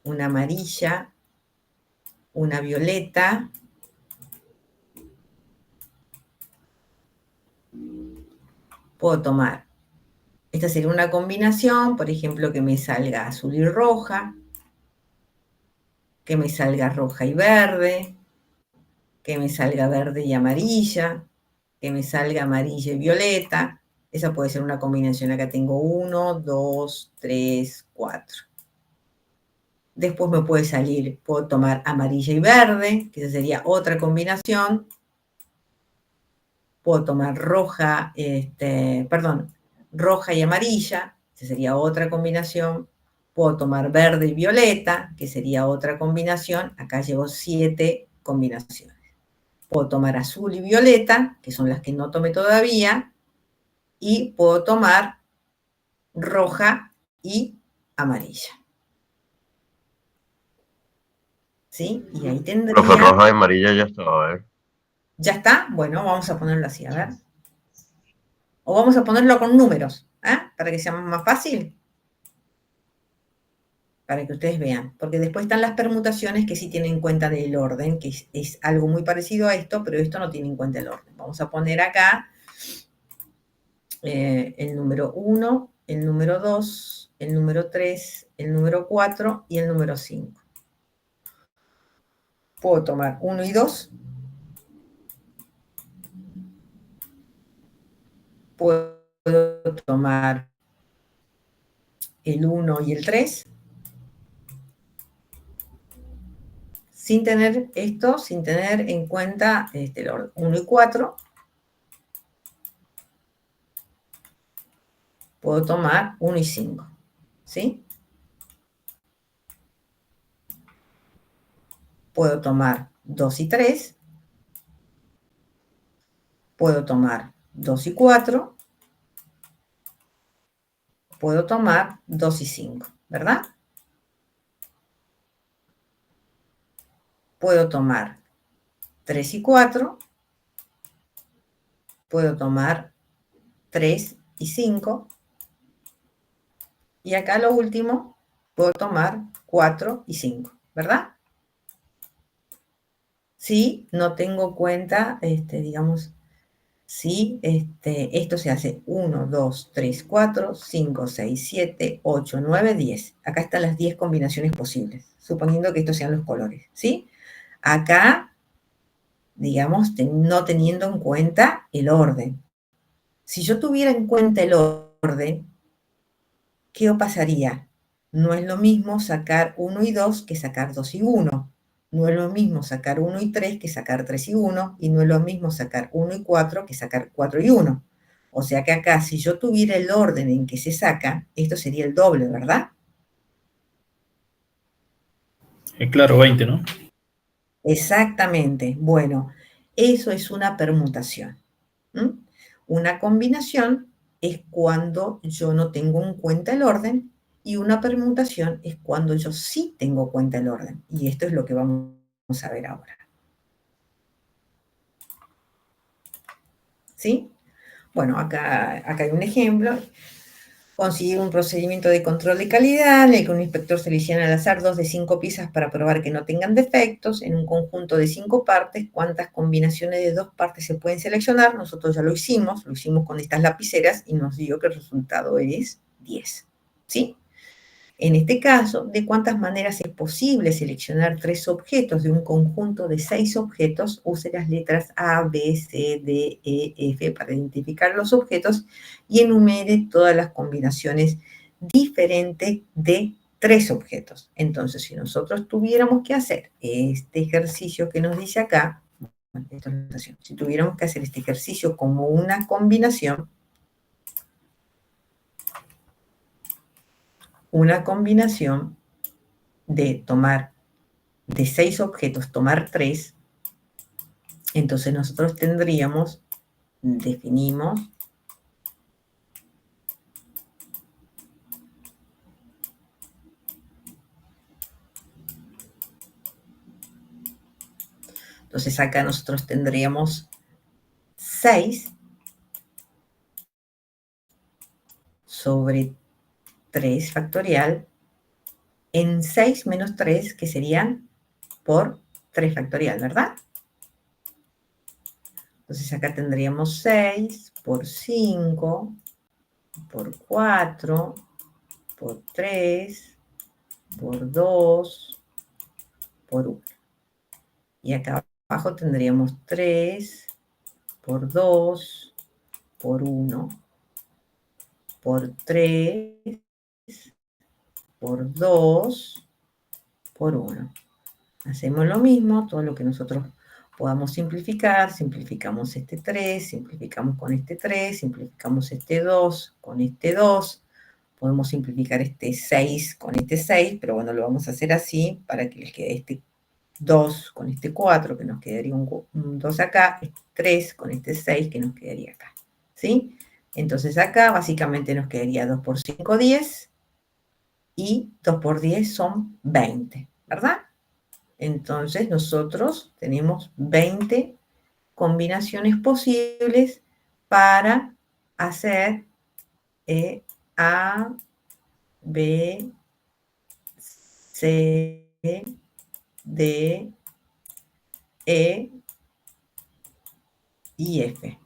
una amarilla, una violeta, puedo tomar. Esta sería una combinación, por ejemplo, que me salga azul y roja, que me salga roja y verde, que me salga verde y amarilla, que me salga amarilla y violeta, Esa puede ser una combinación. Acá tengo 1, 2, 3, 4. Después me puede salir, puedo tomar amarilla y verde, que esa sería otra combinación. Puedo tomar roja, roja y amarilla, que sería otra combinación. Puedo tomar verde y violeta, que sería otra combinación. Acá llevo 7 combinaciones. Puedo tomar azul y violeta, que son las que no tomé todavía. Y puedo tomar roja y amarilla. ¿Sí? Y ahí Profe, tendría... roja y amarilla ya estaba, ¿eh? ¿Ya está? Bueno, vamos a ponerlo así, a ver. O vamos a ponerlo con números, para que sea más fácil. Para que ustedes vean. Porque después están las permutaciones que sí tienen en cuenta del orden, que es algo muy parecido a esto, pero esto no tiene en cuenta el orden. Vamos a poner acá el número 1, el número 2, el número 3, el número 4 y el número 5. Puedo tomar 1 y 2. Puedo tomar el 1 y el 3. Sin tener esto, sin tener en cuenta el orden 1 y 4. Puedo tomar 1 y 5. ¿Sí? Puedo tomar 2 y 3. Puedo tomar 2 y 4. Puedo tomar 2 y 5, ¿verdad? Puedo tomar 3 y 4. Puedo tomar 3 y 5. Y acá lo último, puedo tomar 4 y 5, ¿verdad? Si no tengo cuenta, digamos, si esto se hace 1, 2, 3, 4, 5, 6, 7, 8, 9, 10. Acá están las 10 combinaciones posibles, suponiendo que estos sean los colores, ¿sí? Acá, digamos, no teniendo en cuenta el orden. Si yo tuviera en cuenta el orden, ¿qué pasaría? No es lo mismo sacar 1 y 2 que sacar 2 y 1. No es lo mismo sacar 1 y 3 que sacar 3 y 1. Y no es lo mismo sacar 1 y 4 que sacar 4 y 1. O sea que acá, si yo tuviera el orden en que se saca, esto sería el doble, ¿verdad? Claro, 20, ¿no? Exactamente. Bueno, eso es una permutación. Una combinación es cuando yo no tengo en cuenta el orden y una permutación es cuando yo sí tengo en cuenta el orden. Y esto es lo que vamos a ver ahora. ¿Sí? Bueno, acá hay un ejemplo. Conseguir un procedimiento de control de calidad en el que un inspector selecciona al azar 2 de 5 piezas para probar que no tengan defectos. En un conjunto de 5 partes, ¿cuántas combinaciones de 2 partes se pueden seleccionar? Nosotros ya lo hicimos con estas lapiceras y nos dio que el resultado es 10. ¿Sí? En este caso, ¿de cuántas maneras es posible seleccionar 3 objetos de un conjunto de 6 objetos? Use las letras A, B, C, D, E, F para identificar los objetos y enumere todas las combinaciones diferentes de 3 objetos. Entonces, si nosotros tuviéramos que hacer este ejercicio que nos dice acá, si tuviéramos que hacer este ejercicio como una combinación de tomar de 6 objetos, tomar 3, entonces nosotros definimos, entonces acá nosotros tendríamos 6 sobre 3 factorial en 6 menos 3, que serían por 3 factorial, ¿verdad? Entonces acá tendríamos 6 por 5, por 4, por 3, por 2, por 1. Y acá abajo tendríamos 3 por 2 por 1 por 3, por 2, por 1. Hacemos lo mismo, todo lo que nosotros podamos simplificar, simplificamos este 3, simplificamos con este 3, simplificamos este 2 con este 2, podemos simplificar este 6 con este 6, pero bueno, lo vamos a hacer así para que les quede este 2 con este 4, que nos quedaría un 2 acá, este 3 con este 6, que nos quedaría acá, ¿sí? Entonces acá básicamente nos quedaría 2 por 5, 10, y 2 por 10 son 20, ¿verdad? Entonces nosotros tenemos 20 combinaciones posibles para hacer A, B, C, D, E y F.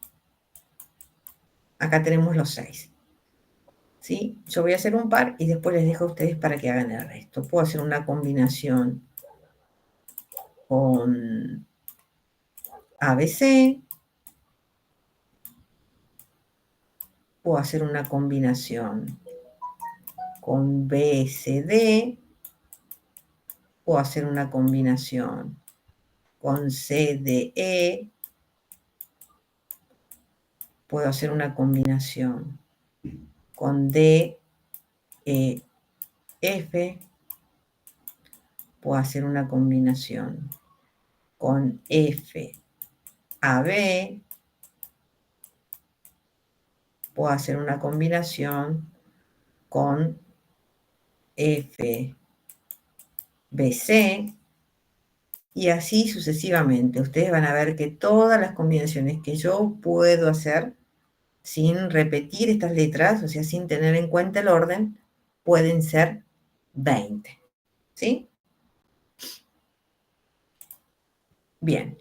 Acá tenemos los 6. ¿Sí? Yo voy a hacer un par y después les dejo a ustedes para que hagan el resto. Puedo hacer una combinación con ABC. Puedo hacer una combinación con BCD. Puedo hacer una combinación con CDE. Puedo hacer una combinación con DEF. Puedo hacer una combinación con FAB. Puedo hacer una combinación con FBC. Y así sucesivamente. Ustedes van a ver que todas las combinaciones que yo puedo hacer sin repetir estas letras, o sea, sin tener en cuenta el orden, pueden ser 20. ¿Sí? Bien.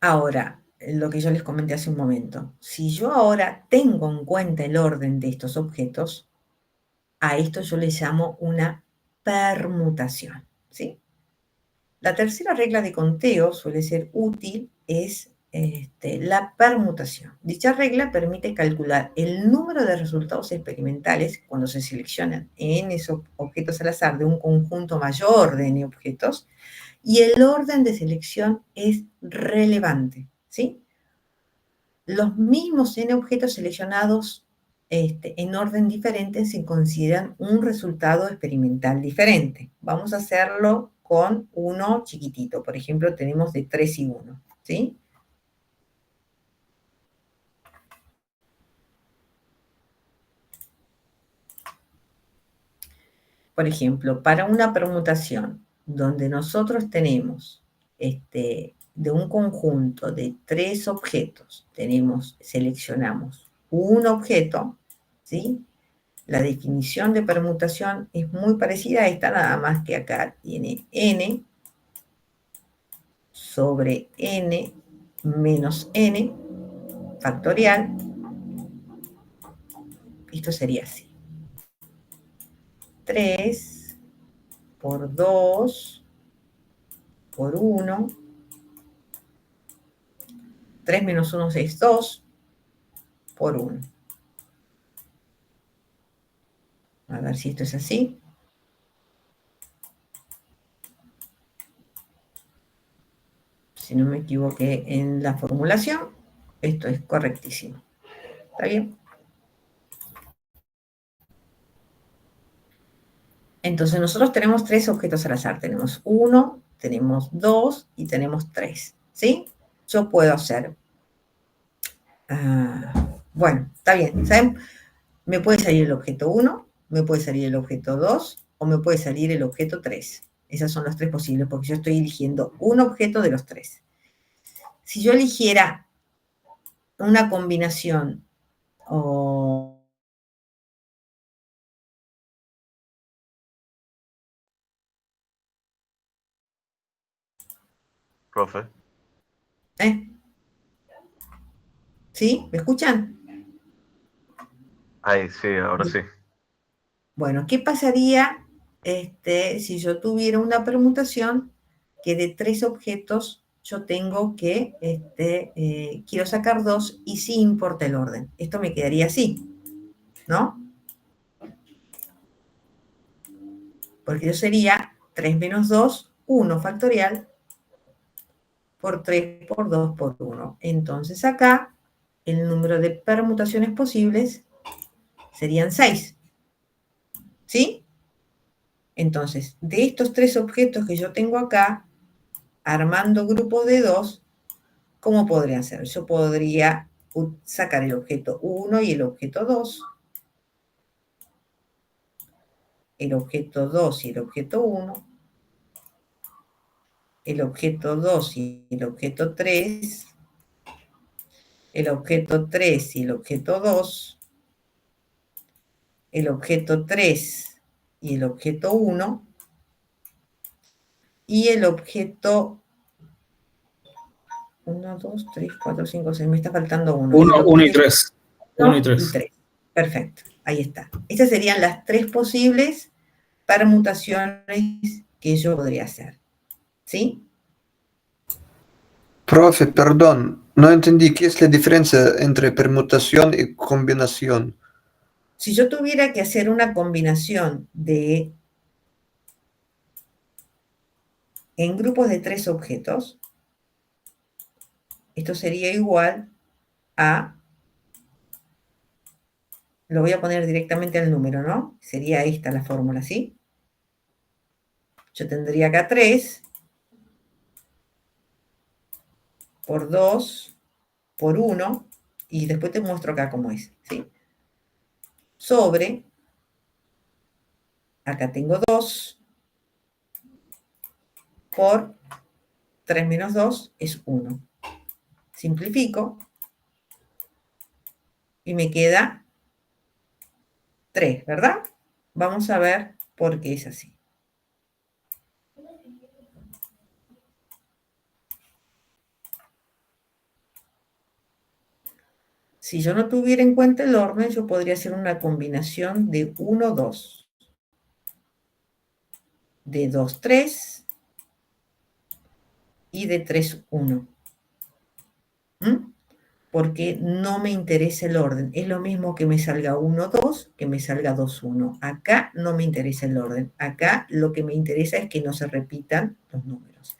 Ahora, lo que yo les comenté hace un momento. Si yo ahora tengo en cuenta el orden de estos objetos, a esto yo le llamo una permutación. ¿Sí? La tercera regla de conteo suele ser útil, es la permutación. Dicha regla permite calcular el número de resultados experimentales cuando se seleccionan n objetos al azar de un conjunto mayor de n objetos, y el orden de selección es relevante, ¿sí? Los mismos n objetos seleccionados en orden diferente se consideran un resultado experimental diferente. Vamos a hacerlo con uno chiquitito. Por ejemplo, tenemos de 3 y 1, ¿sí? Por ejemplo, para una permutación donde nosotros tenemos de un conjunto de 3 objetos, seleccionamos un objeto, ¿sí? La definición de permutación es muy parecida a esta, nada más que acá tiene n sobre n menos n factorial. Esto sería así. 3 por 2 por 1. 3 menos 1 es 2 por 1. A ver si esto es así. Si no me equivoqué en la formulación, esto es correctísimo. ¿Está bien? Entonces nosotros tenemos 3 objetos al azar. Tenemos 1, tenemos 2 y tenemos 3. ¿Sí? Yo puedo hacer... bueno, está bien. ¿Saben? Me puede salir el objeto 1, me puede salir el objeto 2 o me puede salir el objeto 3. Esas son las 3 posibles porque yo estoy eligiendo un objeto de los 3. Si yo eligiera una combinación o... Profe. ¿Sí? ¿Me escuchan? Ay, sí, ahora sí. Bueno, ¿qué pasaría si yo tuviera una permutación que de 3 objetos yo tengo que, quiero sacar 2 y sí importa el orden? Esto me quedaría así. ¿no? Porque yo sería 3 menos 2, 1 factorial, por 3 por 2 por 1. Entonces acá el número de permutaciones posibles serían 6. ¿Sí? Entonces, de estos 3 objetos que yo tengo acá, armando grupos de 2, ¿cómo podrían ser? Yo podría sacar el objeto 1 y el objeto 2, el objeto 2 y el objeto 1, el objeto 2 y el objeto 3, el objeto 3 y el objeto 2, el objeto 3 y el objeto 1, y el objeto 1, 2, 3, 4, 5, 6, me está faltando uno. Y el 1 y objeto 3. 1 y 1 y 3. 3. Perfecto, ahí está. Estas serían las 3 posibles permutaciones que yo podría hacer. ¿Sí? Profe, perdón, no entendí qué es la diferencia entre permutación y combinación. Si yo tuviera que hacer una combinación en grupos de 3 objetos, esto sería igual a, lo voy a poner directamente al número, ¿no? Sería esta la fórmula, ¿sí? Yo tendría acá 3 por 2 por 1, y después te muestro acá cómo es, ¿sí? Sobre, acá tengo 2 por 3 menos 2 es 1. Simplifico y me queda 3, ¿verdad? Vamos a ver por qué es así. Si yo no tuviera en cuenta el orden, yo podría hacer una combinación de 1, 2, de 2, 3 y de 3, 1. Porque no me interesa el orden. Es lo mismo que me salga 1, 2, que me salga 2, 1. Acá no me interesa el orden. Acá lo que me interesa es que no se repitan los números.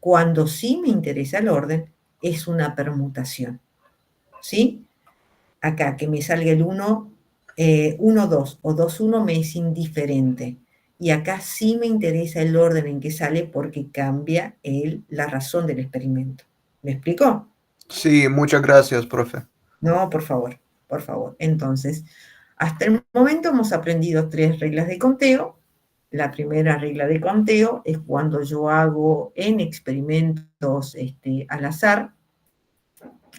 Cuando sí me interesa el orden, es una permutación. ¿Sí? Acá que me salga el 1, 1, 2 o 2, 1 me es indiferente. Y acá sí me interesa el orden en que sale porque cambia la razón del experimento. ¿Me explicó? Sí, muchas gracias, profe. No, por favor, por favor. Entonces, hasta el momento hemos aprendido 3 reglas de conteo. La primera regla de conteo es cuando yo hago en experimentos al azar,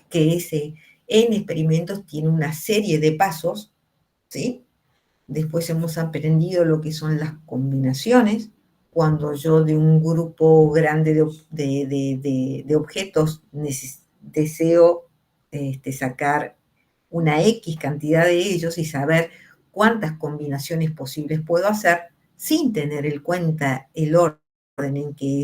que ese en experimentos tiene una serie de pasos, ¿sí? Después hemos aprendido lo que son las combinaciones, cuando yo de un grupo grande de objetos deseo sacar una X cantidad de ellos y saber cuántas combinaciones posibles puedo hacer sin tener en cuenta el orden en que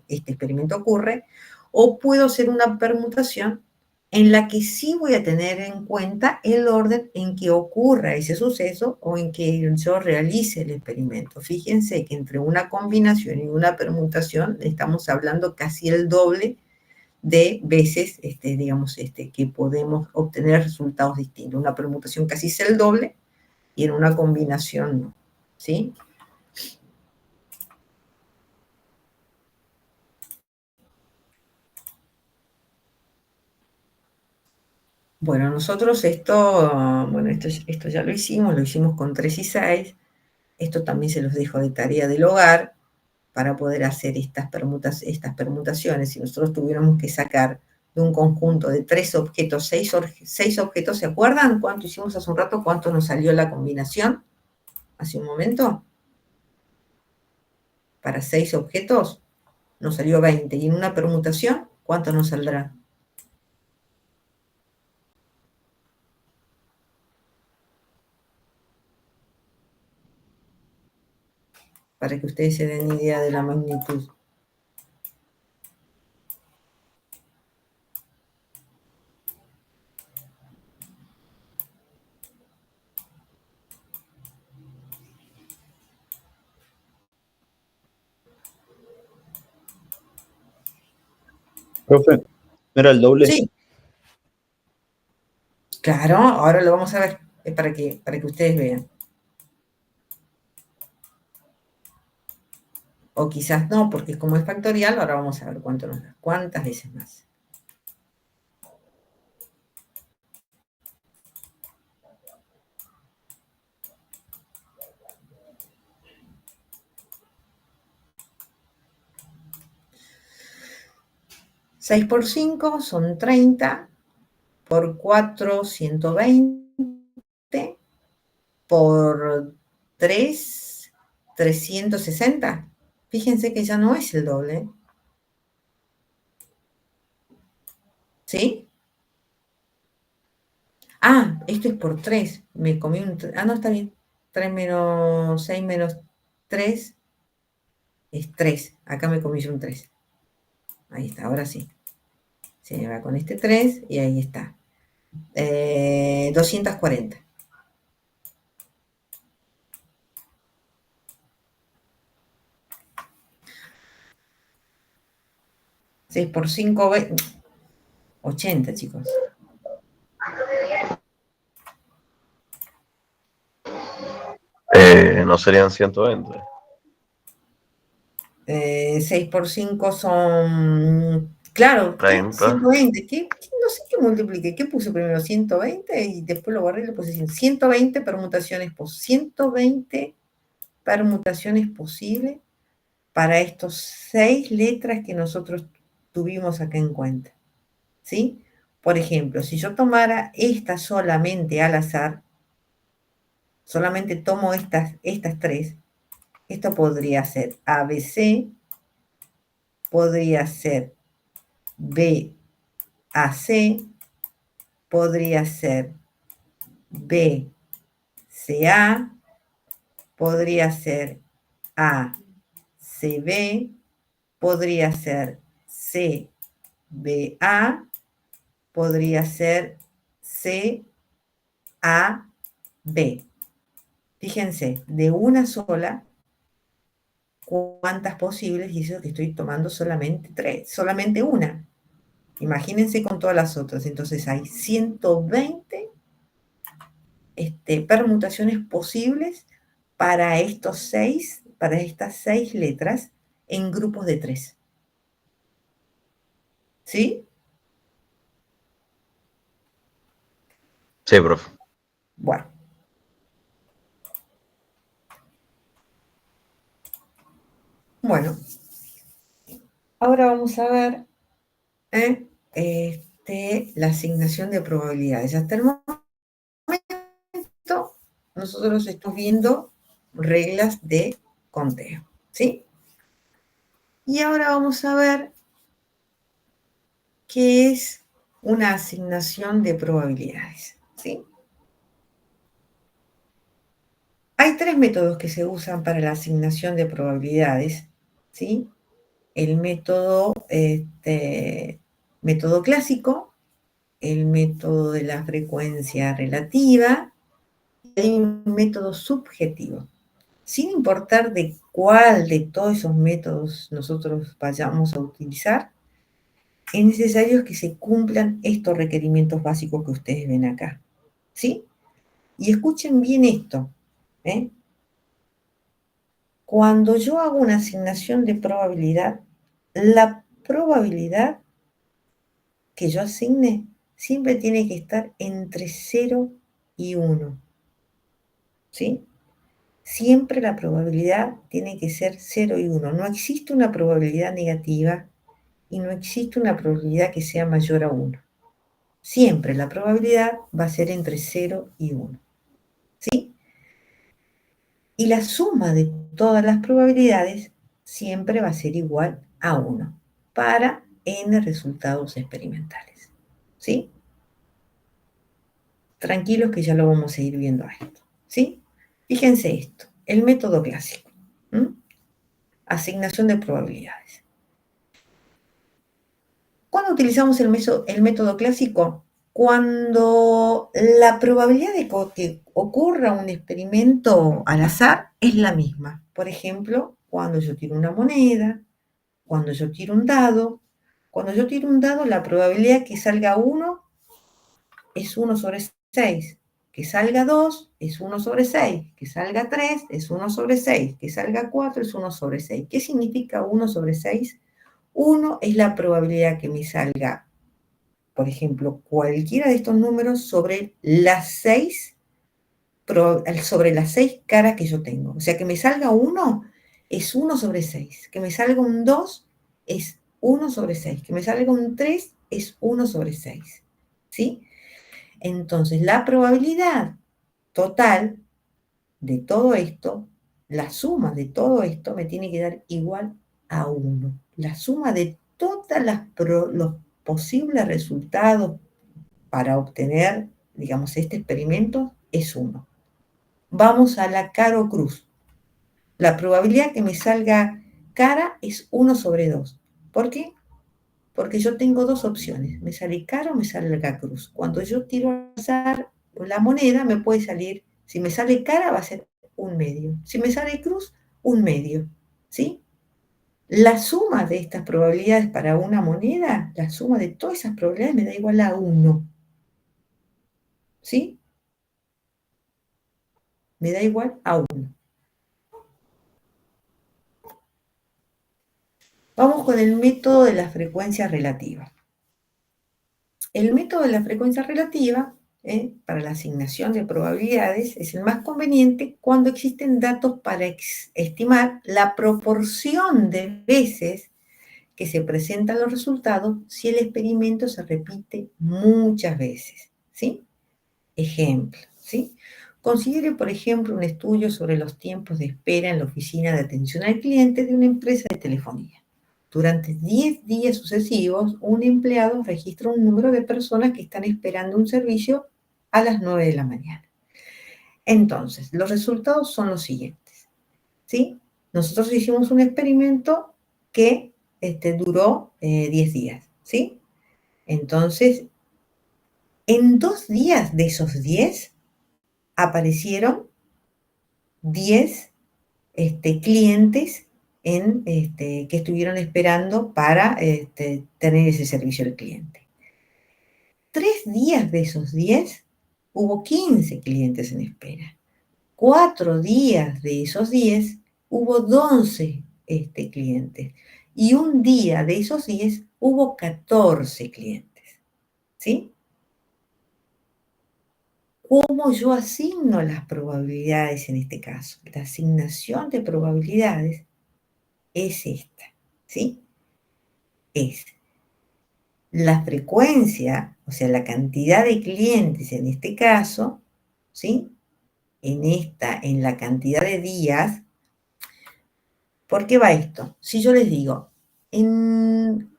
este experimento ocurre, o puedo hacer una permutación en la que sí voy a tener en cuenta el orden en que ocurra ese suceso o en que yo realice el experimento. Fíjense que entre una combinación y una permutación estamos hablando casi el doble de veces, que podemos obtener resultados distintos. Una permutación casi es el doble y en una combinación no, ¿sí? Bueno, nosotros esto ya lo hicimos con 3 y 6. Esto también se los dejo de tarea del hogar para poder hacer estas permutaciones. Si nosotros tuviéramos que sacar de un conjunto de 3 objetos, 6 objetos, ¿se acuerdan cuánto hicimos hace un rato? ¿Cuánto nos salió la combinación hace un momento? Para 6 objetos nos salió 20. Y en una permutación, ¿cuánto nos saldrá? Para que ustedes se den idea de la magnitud. Profe, ¿no era el doble? Sí, claro, ahora lo vamos a ver, para que ustedes vean. O quizás no, porque como es factorial, ahora vamos a ver cuánto nos da, cuántas veces más. Seis por 5 son 30, por 4, 120, por 3, 360. Fíjense que ya no es el doble. ¿Sí? Ah, esto es por 3. Me comí un... Ah, no, está bien. 3 menos 6 menos 3 es 3. Acá me comí yo un 3. Ahí está, ahora sí. Se va con este 3 y ahí está. 240. Seis por 5, 80, chicos. No serían 120. 6 por 5 son, claro, ¿qué? 30. 120. No sé qué multipliqué. ¿Qué puse primero? 120 y después lo borré y le puse 100. 120 permutaciones, 120 permutaciones posibles para estos 6 letras que nosotros tuvimos acá en cuenta. ¿Sí? Por ejemplo, si yo tomara esta solamente al azar, solamente tomo estas 3, esto podría ser ABC, podría ser BAC, podría ser BCA, podría ser ACB, podría ser CBA, podría ser CAB. Fíjense, de una sola, cuántas posibles, y eso que estoy tomando solamente 3, solamente una. Imagínense con todas las otras. Entonces hay 120 permutaciones posibles para estas 6 letras en grupos de 3. ¿Sí? Sí, profe. Bueno. Bueno. Ahora vamos a ver la asignación de probabilidades. Hasta el momento nosotros estamos viendo reglas de conteo, ¿sí? Y ahora vamos a ver qué es una asignación de probabilidades, ¿sí? Hay 3 métodos que se usan para la asignación de probabilidades, ¿sí? El método clásico, el método de la frecuencia relativa, y hay un método subjetivo. Sin importar de cuál de todos esos métodos nosotros vayamos a utilizar, es necesario que se cumplan estos requerimientos básicos que ustedes ven acá, ¿sí? Y escuchen bien esto, ¿eh? Cuando yo hago una asignación de probabilidad, la probabilidad que yo asigne siempre tiene que estar entre 0 y 1, ¿sí? Siempre la probabilidad tiene que ser 0 y 1. No existe una probabilidad negativa y no existe una probabilidad que sea mayor a 1. Siempre la probabilidad va a ser entre 0 y 1. ¿Sí? Y la suma de todas las probabilidades siempre va a ser igual a 1 para n resultados experimentales. ¿Sí? Tranquilos que ya lo vamos a ir viendo a esto. ¿Sí? Fíjense esto, el método clásico. Asignación de probabilidades. ¿Cuándo utilizamos el método clásico? Cuando la probabilidad de que ocurra un experimento al azar es la misma. Por ejemplo, cuando yo tiro una moneda, cuando yo tiro un dado, Cuando yo tiro un dado, la probabilidad que salga 1 es 1 sobre 6. Que salga 2 es 1 sobre 6. Que salga 3 es 1 sobre 6. Que salga 4 es 1 sobre 6. ¿Qué significa 1 sobre 6? 1 es la probabilidad que me salga, por ejemplo, cualquiera de estos números sobre las 6 caras que yo tengo. O sea, que me salga 1 es 1 sobre 6. Que me salga un 2 es 1 sobre 6. Que me salga un 3 es 1 sobre 6. ¿Sí? Entonces, la probabilidad total de todo esto, la suma de todo esto me tiene que dar igual a 1. La suma de todos los posibles resultados para obtener, digamos, este experimento es 1. Vamos a la cara o cruz. La probabilidad que me salga cara es 1 sobre 2. ¿Por qué? Porque yo tengo dos opciones. Me sale cara o me sale la cruz. Cuando yo tiro al azar la moneda, me puede salir, si me sale cara va a ser un medio. Si me sale cruz, un medio. ¿Sí? La suma de estas probabilidades para una moneda, la suma de todas esas probabilidades me da igual a 1. ¿Sí? Me da igual a 1. Vamos con el método de la frecuencia relativa. El método de la frecuencia relativa, para la asignación de probabilidades, es el más conveniente cuando existen datos para estimar la proporción de veces que se presentan los resultados si el experimento se repite muchas veces. ¿Sí? Ejemplo, ¿sí? Considere, por ejemplo, un estudio sobre los tiempos de espera en la oficina de atención al cliente de una empresa de telefonía. Durante 10 días sucesivos, un empleado registra un número de personas que están esperando un servicio a las 9 de la mañana. Entonces, los resultados son los siguientes, ¿sí? Nosotros hicimos un experimento que duró 10 días, ¿sí? Entonces, en 2 días de esos 10, aparecieron 10 clientes que estuvieron esperando para tener ese servicio al cliente. 3 días de esos 10 hubo 15 clientes en espera. 4 días de esos 10 hubo 12 clientes. Y un día de esos 10 hubo 14 clientes. ¿Sí? ¿Cómo yo asigno las probabilidades en este caso? La asignación de probabilidades es esta, ¿sí? Es la frecuencia, o sea, la cantidad de clientes en este caso, ¿sí? En la cantidad de días. ¿Por qué va esto? Si yo les digo,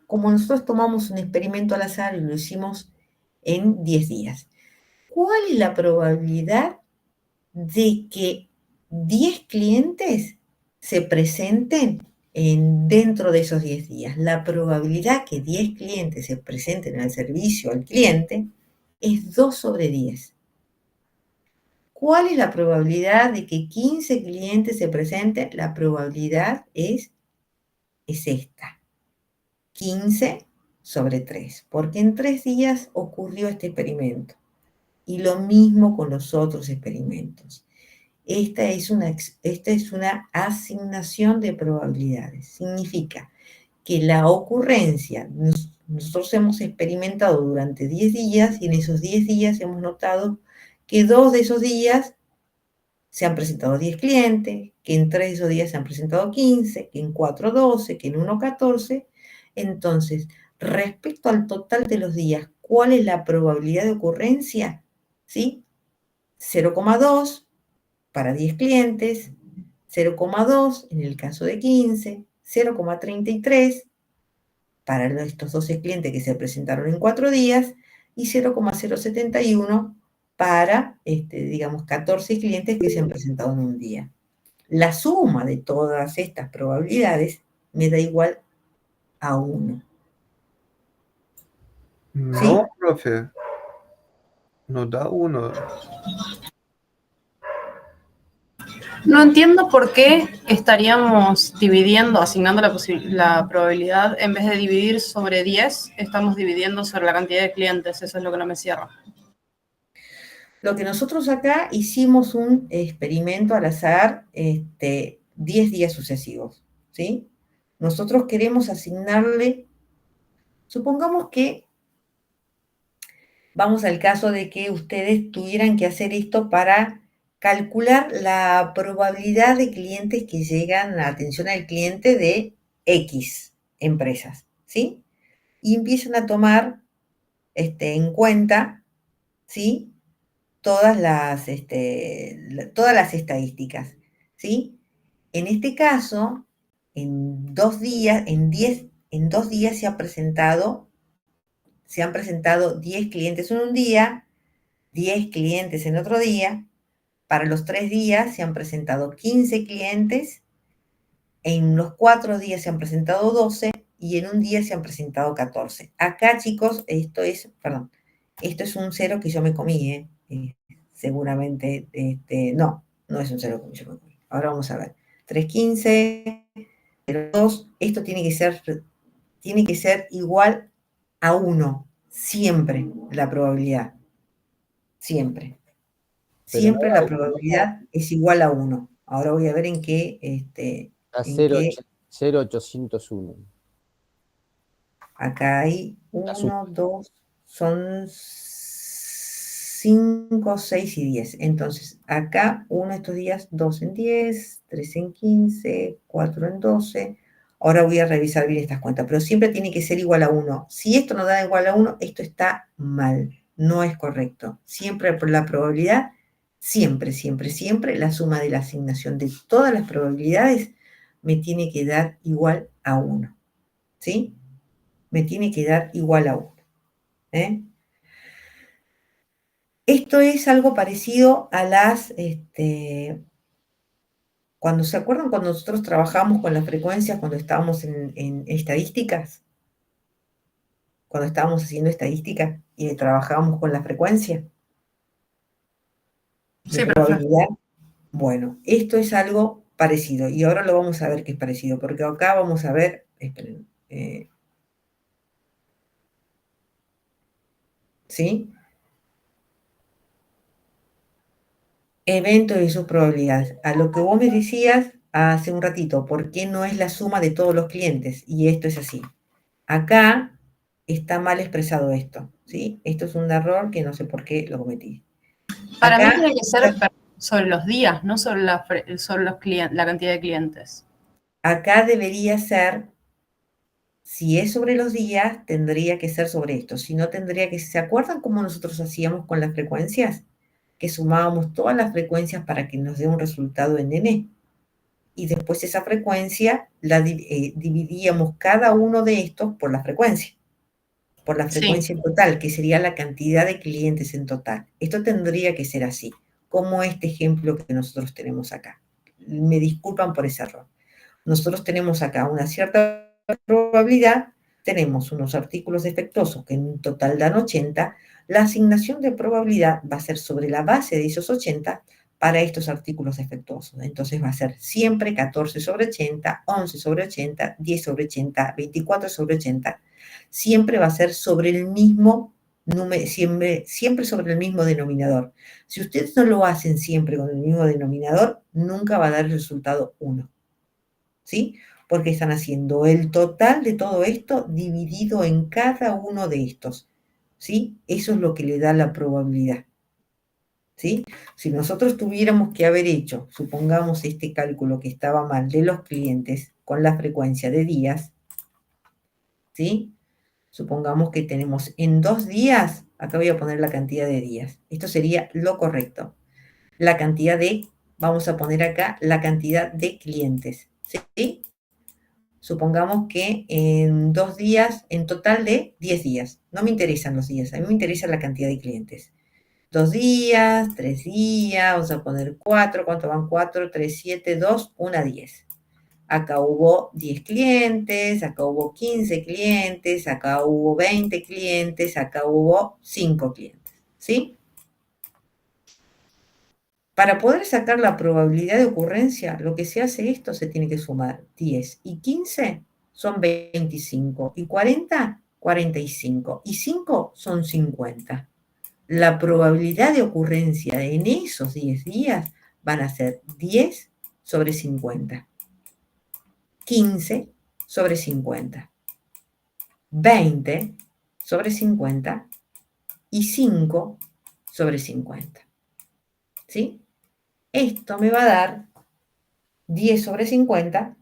como nosotros tomamos un experimento al azar y lo hicimos en 10 días, ¿cuál es la probabilidad de que 10 clientes se presenten dentro de esos 10 días? La probabilidad que 10 clientes se presenten en el servicio al cliente es 2 sobre 10. ¿Cuál es la probabilidad de que 15 clientes se presenten? La probabilidad es esta, 15 sobre 3, porque en 3 días ocurrió este experimento. Y lo mismo con los otros experimentos. Esta es una asignación de probabilidades. Significa que la ocurrencia, nosotros hemos experimentado durante 10 días y en esos 10 días hemos notado que 2 de esos días se han presentado 10 clientes, que en 3 de esos días se han presentado 15, que en 4 12, que en 1 14. Entonces, respecto al total de los días, ¿cuál es la probabilidad de ocurrencia? ¿Sí? 0,2 para 10 clientes, 0,2 en el caso de 15, 0,33 para estos 12 clientes que se presentaron en 4 días y 0,071 para, digamos, 14 clientes que se han presentado en un día. La suma de todas estas probabilidades me da igual a 1. No, profe. No da 1. No entiendo por qué estaríamos dividiendo, asignando la probabilidad, en vez de dividir sobre 10, estamos dividiendo sobre la cantidad de clientes. Eso es lo que no me cierra. Lo que nosotros acá hicimos un experimento al azar, 10 días sucesivos, ¿sí? Nosotros queremos asignarle, supongamos que, vamos al caso de que ustedes tuvieran que hacer esto para calcular la probabilidad de clientes que llegan a atención al cliente de X empresas, ¿sí? Y empiezan a tomar en cuenta, ¿sí? Todas las estadísticas, ¿sí? En este caso, en 2 días, en 2 días se han presentado 10 clientes en un día, 10 clientes en otro día. Para los 3 días se han presentado 15 clientes, en los 4 días se han presentado 12 y en un día se han presentado 14. Acá, chicos, esto es un cero que yo me comí, seguramente, no es un cero que yo me comí. Ahora vamos a ver. 3, 15, 2, esto tiene que ser igual a 1, siempre la probabilidad, siempre. Pero Siempre no la hay probabilidad es igual a 1. Ahora voy a ver en qué, a en qué, 0,801. acá hay La suma. 1, 2, son 5, 6 y 10. Entonces, acá uno estos días, 2 en 10, 3 en 15, 4 en 12. Ahora voy a revisar bien estas cuentas, pero siempre tiene que ser igual a 1. Si esto no da igual a 1, esto está mal, no es correcto. Siempre por la probabilidad, siempre, siempre, siempre, la suma de la asignación de todas las probabilidades me tiene que dar igual a 1, ¿sí? Me tiene que dar igual a 1. Esto es algo parecido a cuando se acuerdan cuando nosotros trabajamos con las frecuencias, cuando estábamos en estadísticas, cuando estábamos haciendo estadística y trabajábamos con la frecuencia de Sí, profe. probabilidad. Bueno, esto es algo parecido y ahora lo vamos a ver que es parecido, porque acá vamos a ver, esperen, ¿sí? Eventos y sus probabilidades. A lo que vos me decías hace un ratito, ¿por qué no es la suma de todos los clientes? Y esto es así. Acá está mal expresado esto, ¿sí? Esto es un error que no sé por qué lo cometí. Para mí Acá, tiene que ser sobre los días, no sobre la cantidad de clientes. acá debería ser, si es sobre los días, tendría que ser sobre esto. Si no, tendría que, ¿se acuerdan cómo nosotros hacíamos con las frecuencias? Que sumábamos todas las frecuencias para que nos dé un resultado en N. Y después esa frecuencia la dividíamos cada uno de estos por la frecuencia Sí. en total, que sería la cantidad de clientes en total. Esto tendría que ser así, como este ejemplo que nosotros tenemos acá. Me disculpan por ese error. Nosotros tenemos acá una cierta probabilidad, tenemos unos artículos defectuosos que en total dan 80, la asignación de probabilidad va a ser sobre la base de esos 80 para estos artículos defectuosos. Entonces va a ser siempre 14 sobre 80, 11 sobre 80, 10 sobre 80, 24 sobre 80. Siempre va a ser sobre el mismo número, siempre sobre el mismo denominador. Si ustedes no lo hacen siempre con el mismo denominador, nunca va a dar el resultado 1. ¿Sí? Porque están haciendo el total de todo esto dividido en cada uno de estos, ¿sí? Eso es lo que le da la probabilidad, ¿sí? Si nosotros tuviéramos que haber hecho, supongamos este cálculo que estaba mal de los clientes con la frecuencia de días, ¿sí? Supongamos que tenemos en 2 días, acá voy a poner la cantidad de días, esto sería lo correcto. La cantidad de, vamos a poner acá, la cantidad de clientes, ¿sí? Supongamos que en 2 días, en total de 10 días. No me interesan los días, a mí me interesa la cantidad de clientes. 2 días, 3 días, vamos a poner 4, ¿cuánto van? 4, 3, 7, 2, 1, 10. Acá hubo 10 clientes, acá hubo 15 clientes, acá hubo 20 clientes, acá hubo 5 clientes, ¿sí? Para poder sacar la probabilidad de ocurrencia, lo que se hace esto se tiene que sumar. 10 y 15 son 25, y 40, 45, y 5 son 50. La probabilidad de ocurrencia en esos 10 días van a ser 10 sobre 50, 15 sobre 50, 20 sobre 50 y 5 sobre 50. ¿Sí? Esto me va a dar 10 sobre 50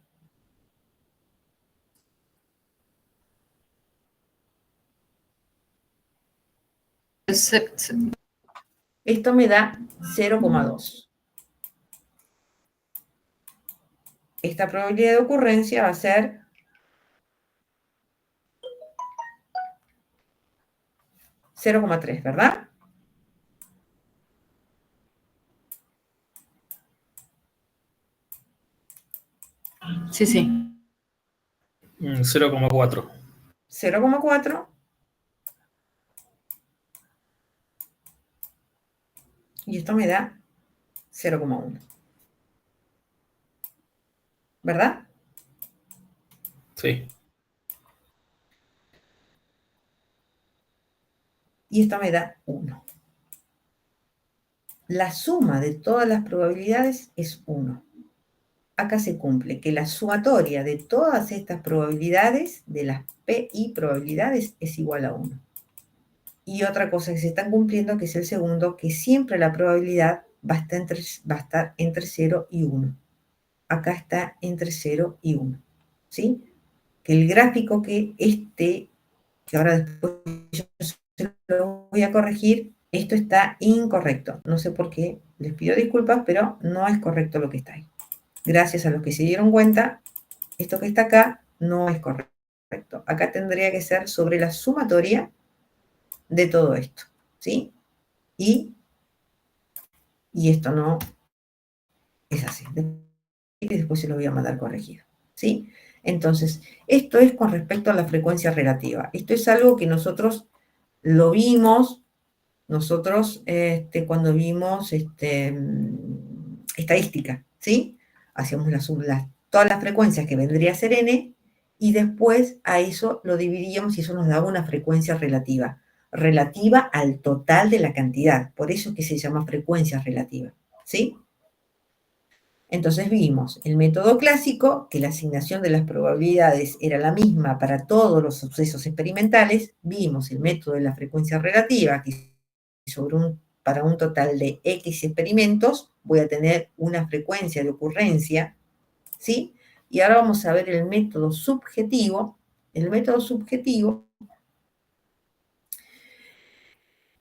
esto me da 0,2. Esta probabilidad de ocurrencia va a ser 0,3, ¿verdad? Sí, sí. 0,4. 0,4 y esto me da 0,1. ¿Verdad? Sí. Y esto me da 1. La suma de todas las probabilidades es 1. Acá se cumple que la sumatoria de todas estas probabilidades, de las PI probabilidades, es igual a 1. Y otra cosa que se está cumpliendo, que es el segundo, que siempre la probabilidad va a estar entre 0 y 1. Acá está entre 0 y 1. ¿Sí? Que el gráfico que ahora después yo se lo voy a corregir, esto está incorrecto. No sé por qué, les pido disculpas, pero no es correcto lo que está ahí. Gracias a los que se dieron cuenta, esto que está acá no es correcto. Acá tendría que ser sobre la sumatoria de todo esto, ¿sí? Y esto no es así. Y después se lo voy a mandar corregido, ¿sí? Entonces, esto es con respecto a la frecuencia relativa. Esto es algo que nosotros lo vimos, cuando vimos estadística, ¿sí? Hacíamos todas las frecuencias que vendría a ser n, y después a eso lo dividíamos y eso nos daba una frecuencia relativa al total de la cantidad. Por eso es que se llama frecuencia relativa, ¿sí? Entonces vimos el método clásico, que la asignación de las probabilidades era la misma para todos los sucesos experimentales. Vimos el método de la frecuencia relativa, que para un total de X experimentos voy a tener una frecuencia de ocurrencia, ¿sí? Y ahora vamos a ver el método subjetivo. El método subjetivo,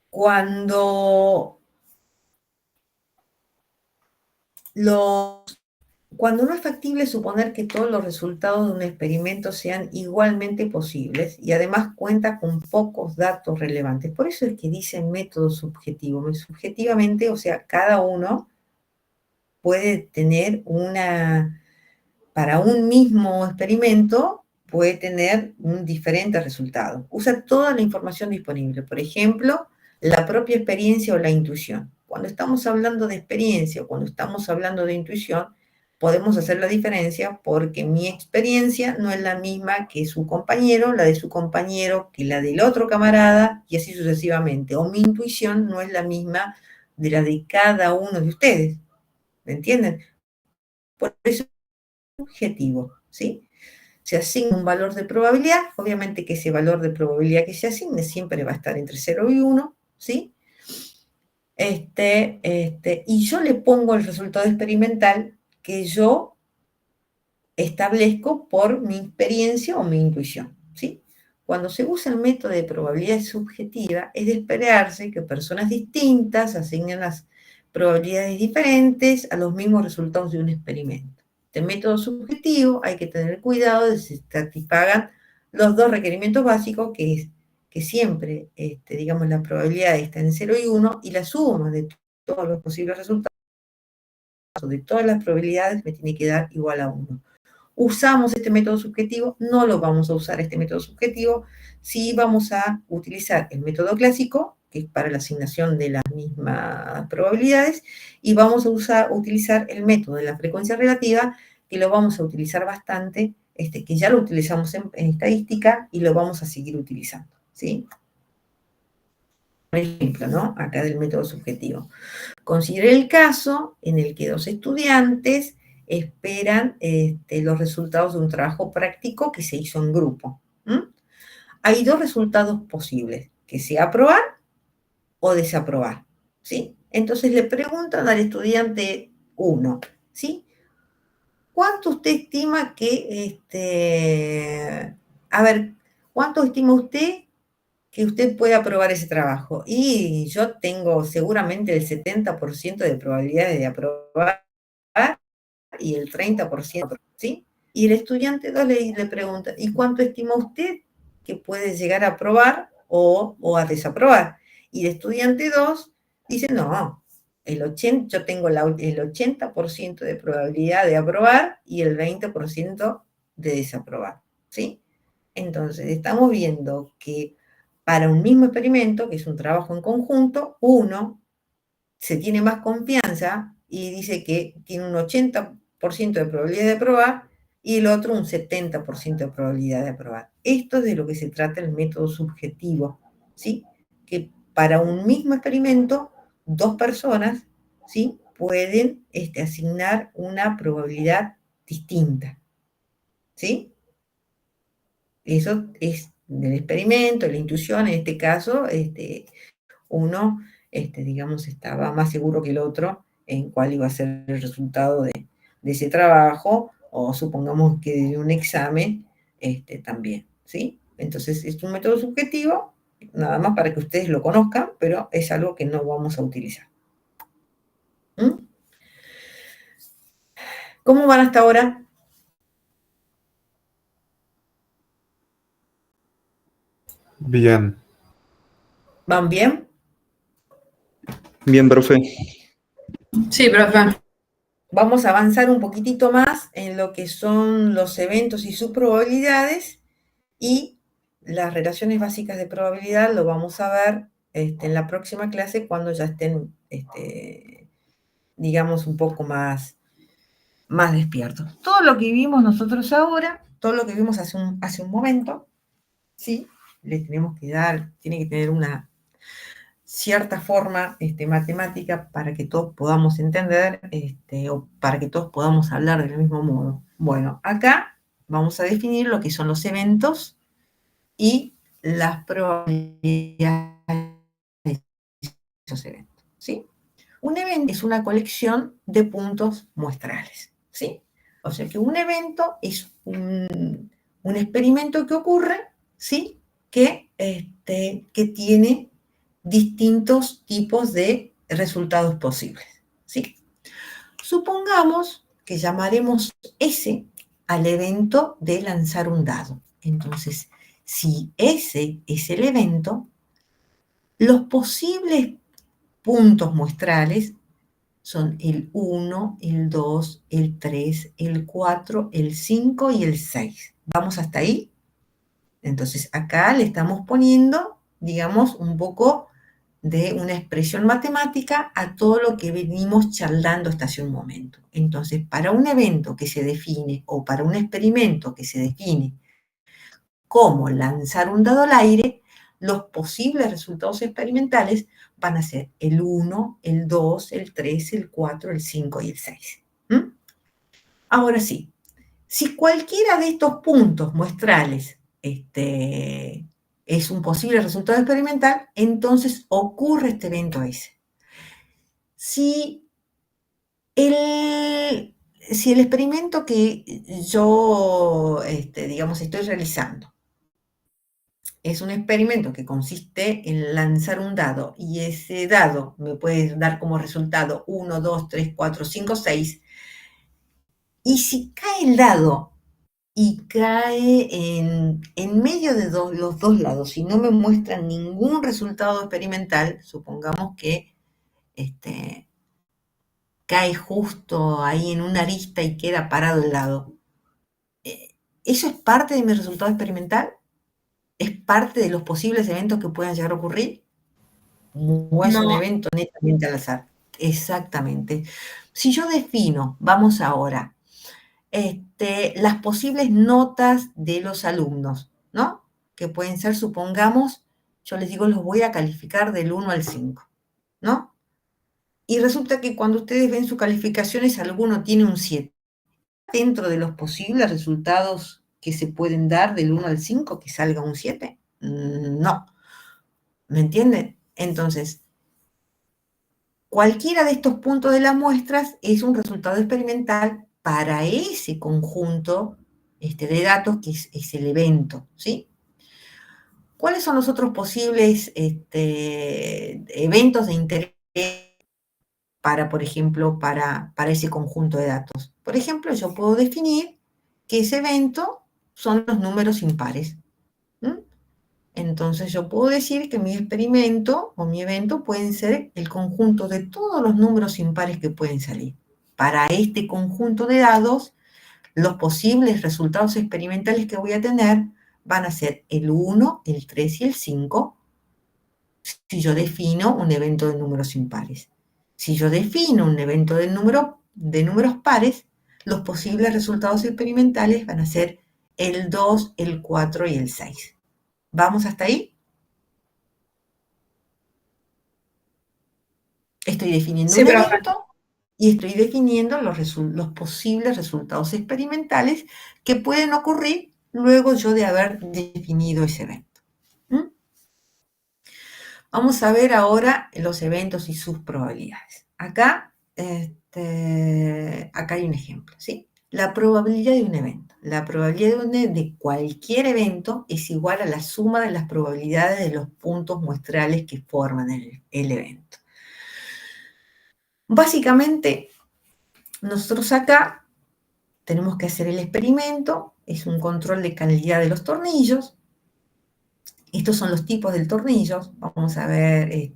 cuando no es factible suponer que todos los resultados de un experimento sean igualmente posibles y además cuenta con pocos datos relevantes. Por eso es que dice método subjetivo. Subjetivamente, o sea, cada uno puede tener para un mismo experimento, puede tener un diferente resultado. Usa toda la información disponible. Por ejemplo, la propia experiencia o la intuición. Cuando estamos hablando de experiencia o cuando estamos hablando de intuición, podemos hacer la diferencia porque mi experiencia no es la misma que su compañero, la de su compañero, que la del otro camarada, y así sucesivamente. O mi intuición no es la misma de la de cada uno de ustedes. ¿Me entienden? Por eso es subjetivo, ¿sí? Se asigna un valor de probabilidad, obviamente que ese valor de probabilidad que se asigne siempre va a estar entre 0 y 1, ¿sí? Y yo le pongo el resultado experimental que yo establezco por mi experiencia o mi intuición, ¿sí? Cuando se usa el método de probabilidad subjetiva, es de esperarse que personas distintas asignen las probabilidades diferentes a los mismos resultados de un experimento. Este método subjetivo hay que tener cuidado de que se satisfagan los dos requerimientos básicos, que es que siempre, digamos, la probabilidad está en 0 y 1, y la suma de todos los posibles resultados, de todas las probabilidades, me tiene que dar igual a 1. usamos este método subjetivo, no lo vamos a usar este método subjetivo, sí vamos a utilizar el método clásico, que es para la asignación de las mismas probabilidades, y vamos a utilizar el método de la frecuencia relativa, que lo vamos a utilizar bastante, que ya lo utilizamos en estadística y lo vamos a seguir utilizando, ¿sí? Por ejemplo, ¿no? Acá del método subjetivo. Considere el caso en el que dos estudiantes esperan los resultados de un trabajo práctico que se hizo en grupo. Hay dos resultados posibles, que sea aprobar o desaprobar, ¿sí? Entonces le preguntan al estudiante 1, ¿sí? ¿Cuánto usted estima que, cuánto estima usted que usted puede aprobar ese trabajo? Y yo tengo seguramente el 70% de probabilidades de aprobar y el 30%, ¿sí? Y el estudiante 2 le pregunta, ¿y cuánto estima usted que puede llegar a aprobar o a desaprobar? Y el estudiante 2 dice, no, yo tengo el 80% de probabilidad de aprobar y el 20% de desaprobar, ¿sí? Entonces, estamos viendo que para un mismo experimento, que es un trabajo en conjunto, uno se tiene más confianza y dice que tiene un 80% de probabilidad de aprobar y el otro un 70% de probabilidad de aprobar. Esto es de lo que se trata el método subjetivo, ¿sí? Que para un mismo experimento, dos personas, ¿sí? Pueden asignar una probabilidad distinta, ¿sí? Eso es del experimento, la intuición, en este caso, uno, digamos, estaba más seguro que el otro en cuál iba a ser el resultado de ese trabajo, o supongamos que de un examen también, ¿sí? Entonces, es un método subjetivo, nada más para que ustedes lo conozcan, pero es algo que no vamos a utilizar. ¿Cómo van hasta ahora? Bien. ¿Van bien? Bien, profe. Sí, profe. Vamos a avanzar un poquitito más en lo que son los eventos y sus probabilidades, y las relaciones básicas de probabilidad lo vamos a ver en la próxima clase cuando ya estén, digamos, un poco más despiertos. Todo lo que vimos nosotros ahora, todo lo que vimos hace un momento, ¿sí? Le tenemos que dar, tiene que tener una cierta forma matemática para que todos podamos entender o para que todos podamos hablar del mismo modo. Bueno, acá vamos a definir lo que son los eventos y las probabilidades de esos eventos, ¿sí? Un evento es una colección de puntos muestrales, ¿sí? O sea que un evento es un experimento que ocurre, ¿sí? Que tiene distintos tipos de resultados posibles, ¿sí? Supongamos que llamaremos S al evento de lanzar un dado. Entonces, si ese es el evento, los posibles puntos muestrales son el 1, el 2, el 3, el 4, el 5 y el 6. ¿Vamos hasta ahí? Entonces, acá le estamos poniendo, digamos, un poco de una expresión matemática a todo lo que venimos charlando hasta hace un momento. Entonces, para un evento que se define o para un experimento que se define como lanzar un dado al aire, los posibles resultados experimentales van a ser el 1, el 2, el 3, el 4, el 5 y el 6. Ahora sí, si cualquiera de estos puntos muestrales es un posible resultado experimental, entonces ocurre este evento S. Si el experimento que yo, digamos, estoy realizando es un experimento que consiste en lanzar un dado y ese dado me puede dar como resultado 1, 2, 3, 4, 5, 6, y si cae el dado y cae en medio de los dos lados y no me muestran ningún resultado experimental, supongamos que cae justo ahí en una arista y queda parado el dado, ¿Eso es parte de mi resultado experimental? ¿Es parte de los posibles eventos que puedan llegar a ocurrir? ¿O es un No, evento netamente al azar? Exactamente. Si yo defino, vamos ahora, las posibles notas de los alumnos, ¿no? Que pueden ser, supongamos, yo les digo, los voy a calificar del 1 al 5, ¿no? Y resulta que cuando ustedes ven sus calificaciones, alguno tiene un 7. Dentro de los posibles resultados que se pueden dar del 1 al 5, que salga un 7. No. ¿Me entienden? Entonces, cualquiera de estos puntos de las muestras es un resultado experimental para ese conjunto de datos que es el evento, ¿sí? ¿Cuáles son los otros posibles eventos de interés para, por ejemplo, para ese conjunto de datos? Por ejemplo, yo puedo definir que ese evento son los números impares. Entonces yo puedo decir que mi experimento o mi evento pueden ser el conjunto de todos los números impares que pueden salir. Para este conjunto de datos, los posibles resultados experimentales que voy a tener van a ser el 1, el 3 y el 5, si yo defino un evento de números impares. Si yo defino un evento de números pares, los posibles resultados experimentales van a ser el 2, el 4 y el 6. ¿Vamos hasta ahí? Estoy definiendo sí, un profe. evento y estoy definiendo los posibles resultados experimentales que pueden ocurrir luego yo de haber definido ese evento. Vamos a ver ahora los eventos y sus probabilidades. Acá hay un ejemplo, ¿sí? La probabilidad de un evento. La probabilidad de cualquier evento es igual a la suma de las probabilidades de los puntos muestrales que forman el evento. Básicamente, nosotros acá tenemos que hacer el experimento, es un control de calidad de los tornillos. Estos son los tipos de tornillos. Vamos a ver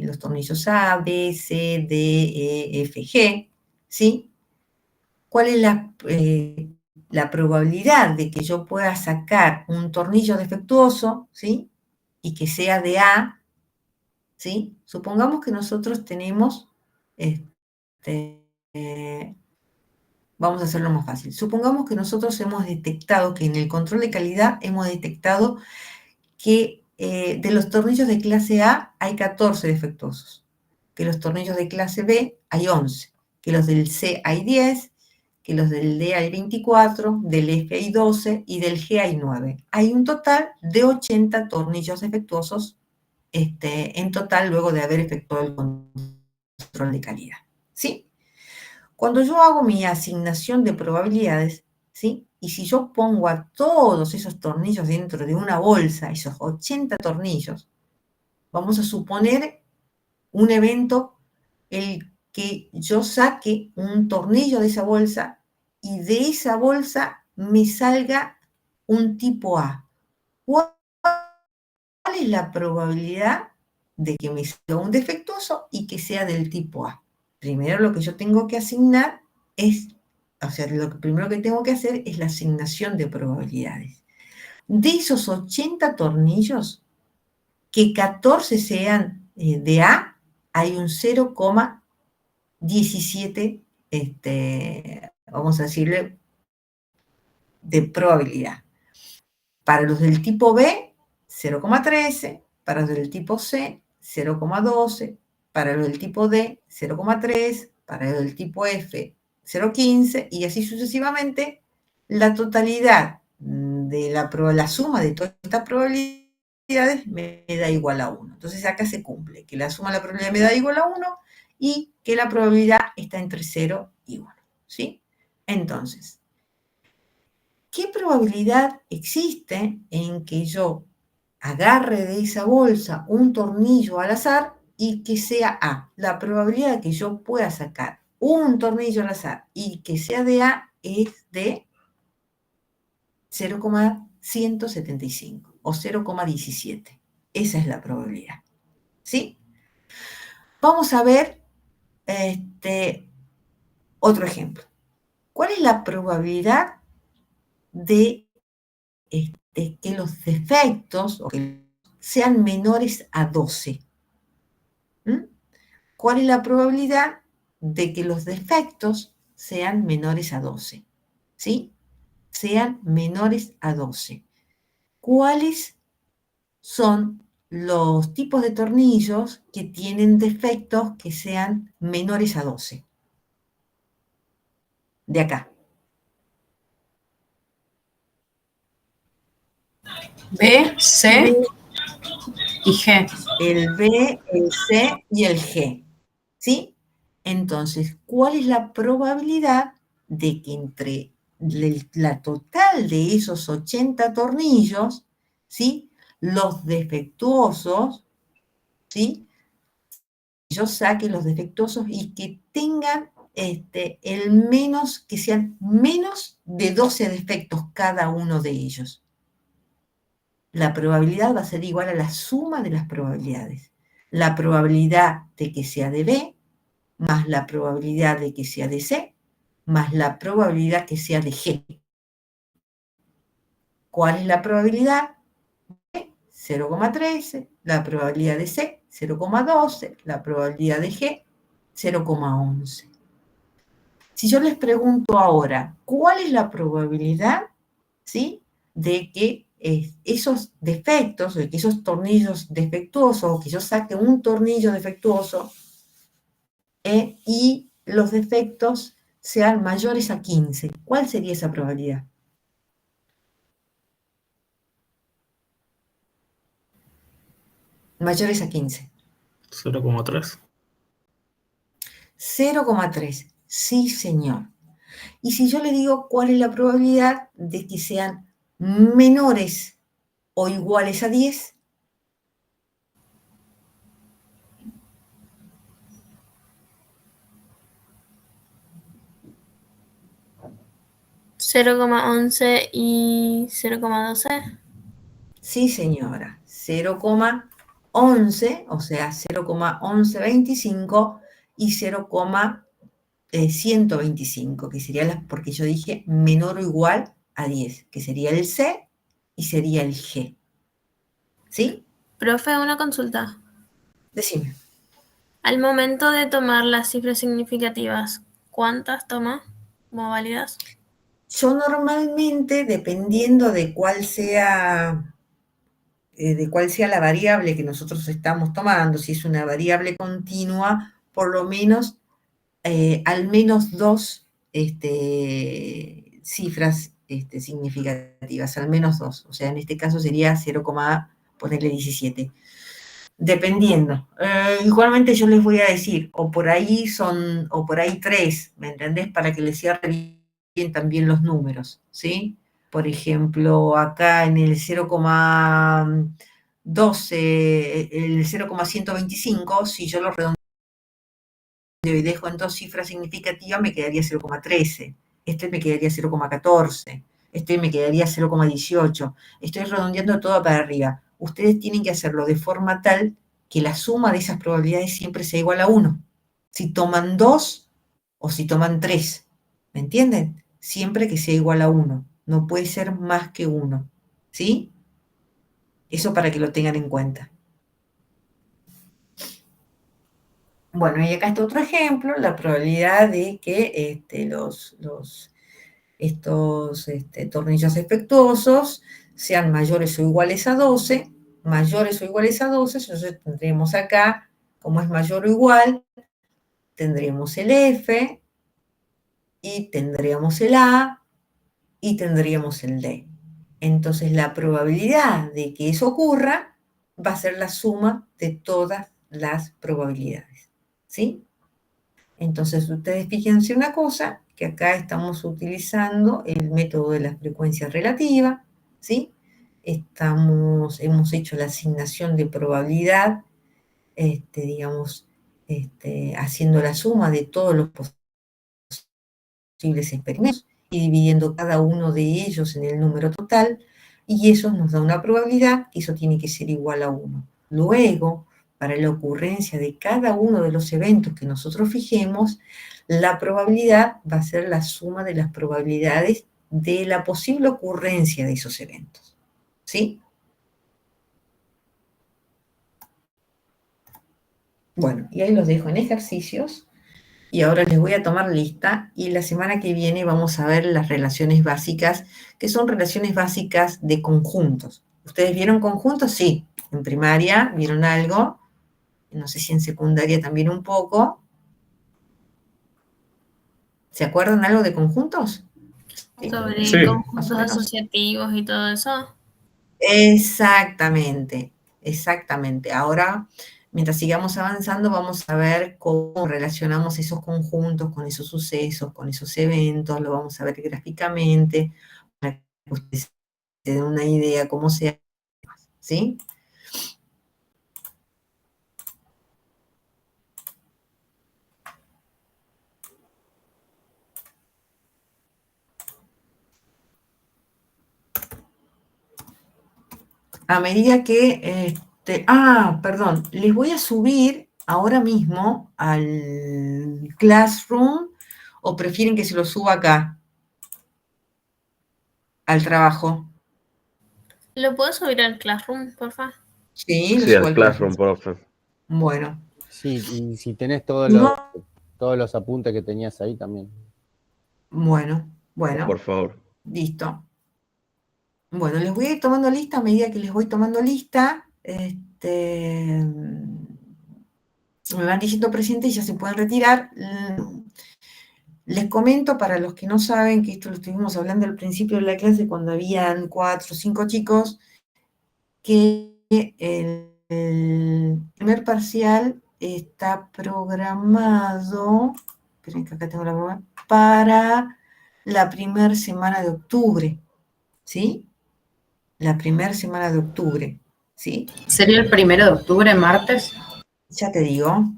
los tornillos A, B, C, D, E, F, G, ¿sí? ¿Cuál es la probabilidad de que yo pueda sacar un tornillo defectuoso, ¿sí? Y que sea de A, ¿sí? Supongamos que nosotros tenemos, vamos a hacerlo más fácil. Supongamos que nosotros hemos detectado, que en el control de calidad hemos detectado que de los tornillos de clase A hay 14 defectuosos, que los tornillos de clase B hay 11, que los del C hay 10, que los del D hay 24, del F hay 12 y del G hay 9. Hay un total de 80 tornillos defectuosos en total luego de haber efectuado el control de calidad, ¿sí? Cuando yo hago mi asignación de probabilidades, ¿sí? Y si yo pongo a todos esos tornillos dentro de una bolsa, esos 80 tornillos, vamos a suponer un evento, el que yo saque un tornillo de esa bolsa y de esa bolsa me salga un tipo A. ¿Cuál es la probabilidad de que me salga un defectuoso y que sea del tipo A? Primero lo que yo tengo que asignar es, o sea, lo primero que tengo que hacer es la asignación de probabilidades. De esos 80 tornillos, que 14 sean de A, hay un 0,17, vamos a decirle, de probabilidad. Para los del tipo B, 0,13, para los del tipo C, 0,12, para los del tipo D, 0,3, para los del tipo F, 0,15, y así sucesivamente, la totalidad de la suma de todas estas probabilidades me da igual a 1. Entonces acá se cumple, que la suma de la probabilidad me da igual a 1 y que la probabilidad está entre 0 y 1, ¿sí? Entonces, ¿qué probabilidad existe en que yo agarre de esa bolsa un tornillo al azar y que sea A? La probabilidad de que yo pueda sacar un tornillo al azar y que sea de A es de 0,175 o 0,17. Esa es la probabilidad, ¿sí? Vamos a ver otro ejemplo. ¿Cuál es la probabilidad de que los defectos sean menores a 12. ¿Mm? ¿Cuál es la probabilidad de que los defectos sean menores a 12? ¿Sí? Sean menores a 12. ¿Cuáles son los tipos de tornillos que tienen defectos que sean menores a 12? De acá. B, C y G. El B, el C y el G. ¿Sí? Entonces, ¿cuál es la probabilidad de que entre la total de esos 80 tornillos, ¿sí? Los defectuosos, ¿sí? Yo saque los defectuosos y que tengan que sean menos de 12 defectos cada uno de ellos. La probabilidad va a ser igual a la suma de las probabilidades. La probabilidad de que sea de B, más la probabilidad de que sea de C, más la probabilidad que sea de G. ¿Cuál es la probabilidad? 0,13, la probabilidad de C, 0,12, la probabilidad de G, 0,11. Si yo les pregunto ahora, ¿cuál es la probabilidad, ¿sí?, de que esos defectos, de que esos tornillos defectuosos, o que yo saque un tornillo defectuoso y los defectos sean mayores a 15? ¿Cuál sería esa probabilidad? Mayores a 15. 0,3. 0,3. Sí, señor. Y si yo le digo cuál es la probabilidad de que sean menores o iguales a 10, 0,11 y 0,12. sí, señora, 0,11, o sea, 0,1125 y 0,125, que sería porque yo dije menor o igual a 10, que sería el C y sería el G. ¿Sí? Profe, una consulta. Decime. Al momento de tomar las cifras significativas, ¿cuántas toma como válidas? Yo normalmente, dependiendo de cuál sea la variable que nosotros estamos tomando, si es una variable continua, por lo menos al menos dos cifras significativas, al menos dos. O sea, en este caso sería 0,17. Dependiendo. Igualmente yo les voy a decir, o por ahí 3, ¿me entendés? Para que les cierre bien también los números, ¿sí? Por ejemplo, acá en el 0,12, el 0,125, si yo lo redondeo y dejo en dos cifras significativas, me quedaría 0,13. Este me quedaría 0,14. Este me quedaría 0,18. Estoy redondeando todo para arriba. Ustedes tienen que hacerlo de forma tal que la suma de esas probabilidades siempre sea igual a 1. Si toman 2 o si toman 3, ¿me entienden? Siempre que sea igual a 1. No puede ser más que 1. ¿Sí? Eso para que lo tengan en cuenta. Bueno, y acá está otro ejemplo, la probabilidad de que estos tornillos defectuosos sean mayores o iguales a 12, entonces tendremos acá, como es mayor o igual, tendremos el F, y tendríamos el A, y tendríamos el D. Entonces la probabilidad de que eso ocurra va a ser la suma de todas las probabilidades, ¿sí? Entonces ustedes fíjense una cosa, que acá estamos utilizando el método de la frecuencia relativa, ¿sí? Hemos hecho la asignación de probabilidad, haciendo la suma de todos los posibles experimentos y dividiendo cada uno de ellos en el número total, y eso nos da una probabilidad, que eso tiene que ser igual a 1. Luego, para la ocurrencia de cada uno de los eventos que nosotros fijemos, la probabilidad va a ser la suma de las probabilidades de la posible ocurrencia de esos eventos. ¿Sí? Bueno, y ahí los dejo en ejercicios. Y ahora les voy a tomar lista y la semana que viene vamos a ver las relaciones básicas, que son relaciones básicas de conjuntos. ¿Ustedes vieron conjuntos? Sí. En primaria vieron algo. No sé si en secundaria también un poco. ¿Se acuerdan algo de conjuntos? Sí, Sobre Sí. conjuntos más o menos. asociativos y todo eso. Exactamente, exactamente. Ahora, mientras sigamos avanzando, vamos a ver cómo relacionamos esos conjuntos con esos sucesos, con esos eventos, lo vamos a ver gráficamente, para que ustedes se den una idea cómo se hace, ¿sí? A medida que, perdón, les voy a subir ahora mismo al Classroom, o prefieren que se lo suba acá, al trabajo. ¿Lo puedo subir al Classroom, porfa? Sí, lo Sí, subo al al Classroom, Classroom. profe. Bueno, Sí, y si tenés todos no, los apuntes que tenías ahí también. Por bueno, favor. listo. Bueno, les voy a ir tomando lista a medida que les voy tomando lista. Me van diciendo presente y ya se pueden retirar. Les comento para los que no saben, que esto lo estuvimos hablando al principio de la clase cuando habían 4 o 5 chicos, que el primer parcial está programado, esperen que acá tengo la broma, para la primera semana de octubre, ¿sí? La primera semana de octubre, ¿sí? ¿Sería el 1 de octubre, martes? Ya te digo.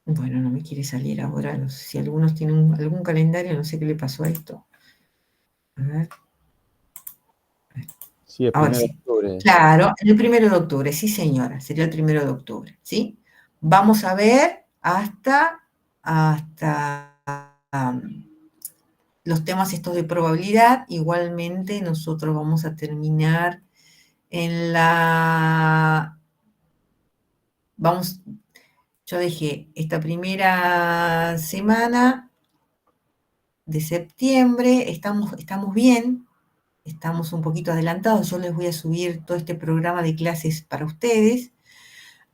Bueno, no me quiere salir ahora, no sé si algunos tienen algún calendario, no sé qué le pasó a esto. A ver. Sí, el Ahora 1 de sí. octubre. Claro, el 1 de octubre, sí señora, sería el 1 de octubre, ¿sí? Vamos a ver hasta los temas estos de probabilidad. Igualmente nosotros vamos a terminar en yo dejé esta primera semana de septiembre, estamos bien, estamos un poquito adelantados, yo les voy a subir todo este programa de clases para ustedes.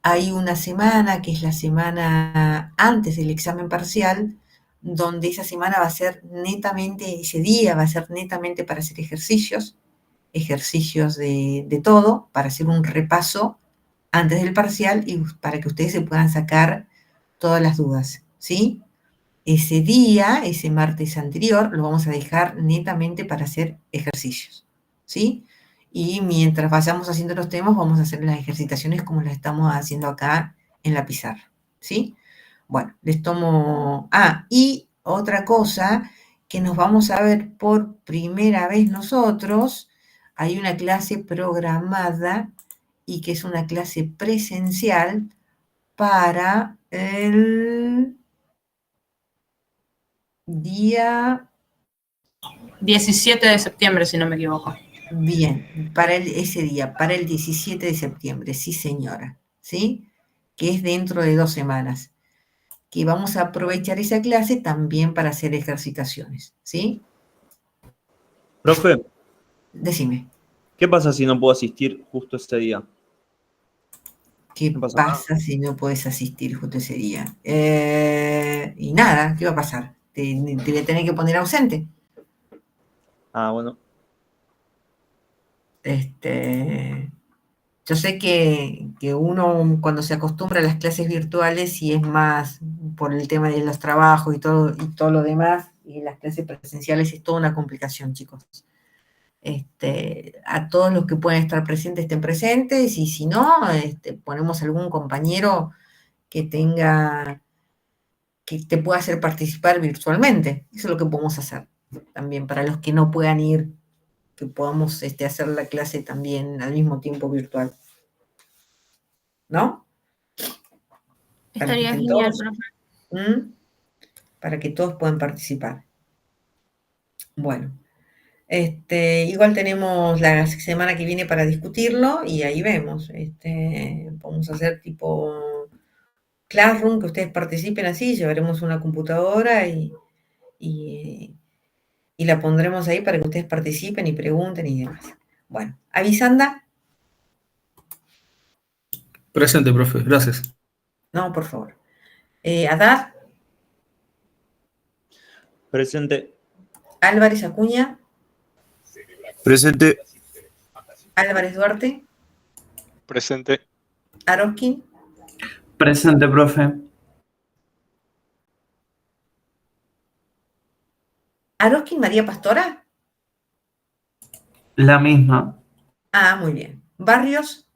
Hay una semana, que es la semana antes del examen parcial, donde esa semana va a ser netamente, ese día va a ser netamente para hacer ejercicios de todo, para hacer un repaso antes del parcial y para que ustedes se puedan sacar todas las dudas, ¿sí? Ese día, ese martes anterior, lo vamos a dejar netamente para hacer ejercicios, ¿sí? Y mientras vayamos haciendo los temas, vamos a hacer las ejercitaciones como las estamos haciendo acá en la pizarra, ¿sí? Bueno, les tomo... y otra cosa, que nos vamos a ver por primera vez nosotros, hay una clase programada y que es una clase presencial para el día... 17 de septiembre, si no me equivoco. Bien, ese día, para el 17 de septiembre, sí señora, ¿sí? Que es dentro de 2 semanas. Que vamos a aprovechar esa clase también para hacer ejercitaciones, ¿sí? Profe, Decime, ¿qué pasa si no puedo asistir justo ese día? ¿qué No pasa nada. pasa si no puedes asistir justo ese día? Y nada, ¿qué va a pasar? Te voy a tener que poner ausente. Ah, bueno. Yo sé que uno cuando se acostumbra a las clases virtuales y es más por el tema de los trabajos y todo lo demás, y las clases presenciales es toda una complicación, chicos. A todos los que pueden estar presentes estén presentes, y si no, ponemos algún compañero que te pueda hacer participar virtualmente. Eso es lo que podemos hacer también para los que no puedan ir, que podamos hacer la clase también al mismo tiempo virtual. ¿No? ¿Para que Estaría estén genial, todos? profe. ¿Mm? para que todos puedan participar. Bueno, igual tenemos la semana que viene para discutirlo y ahí vemos. Vamos a hacer tipo Classroom, que ustedes participen así, llevaremos una computadora y la pondremos ahí para que ustedes participen y pregunten y demás. Bueno, Avisanda. Presente, profe. Gracias. No, por favor. Adar. Presente. Álvarez Acuña. Presente. Álvarez Duarte. Presente. Aroskin. Presente, profe. Aroskin María Pastora. La misma. Ah, muy bien. Barrios.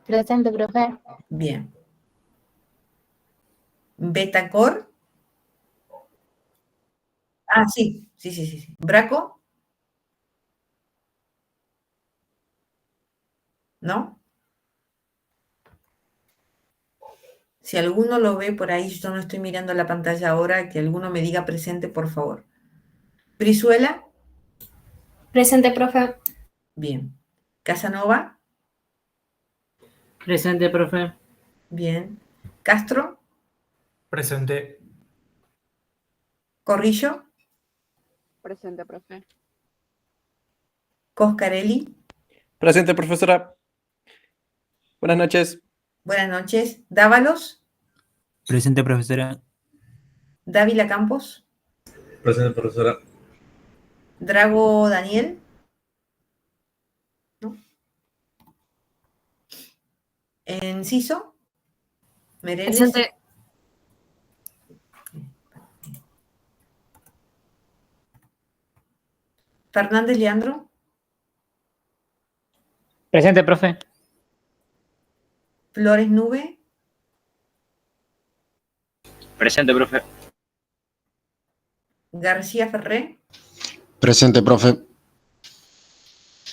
Presente, profe. Bien. Betacor. Ah, sí. Sí. Braco. ¿No? Si alguno lo ve por ahí, yo no estoy mirando la pantalla ahora, que alguno me diga presente, por favor. Brizuela. Presente, profe. Bien. Casanova. Presente, profe. Bien. Castro. Presente. Corrillo. Presente, profe. Coscarelli. Presente, profesora. Buenas noches. Buenas noches. Dávalos. Presente, profesora. Dávila Campos. Presente, profesora. Drago Daniel. ¿No? Enciso. Mereles. Presente. Fernández Leandro. Presente, profe. Flores Nube. Presente, profe. García Ferré. Presente, profe.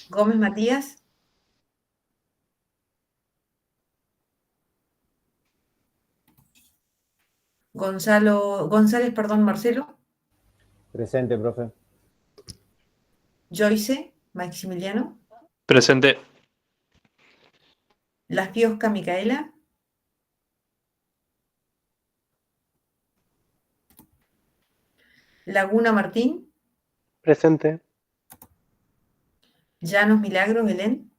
Gómez Matías. González, Marcelo. Presente, profe. Joyce Maximiliano. Presente. Las Fiosca Micaela. Laguna Martín. Presente. Llanos Milagros Belén.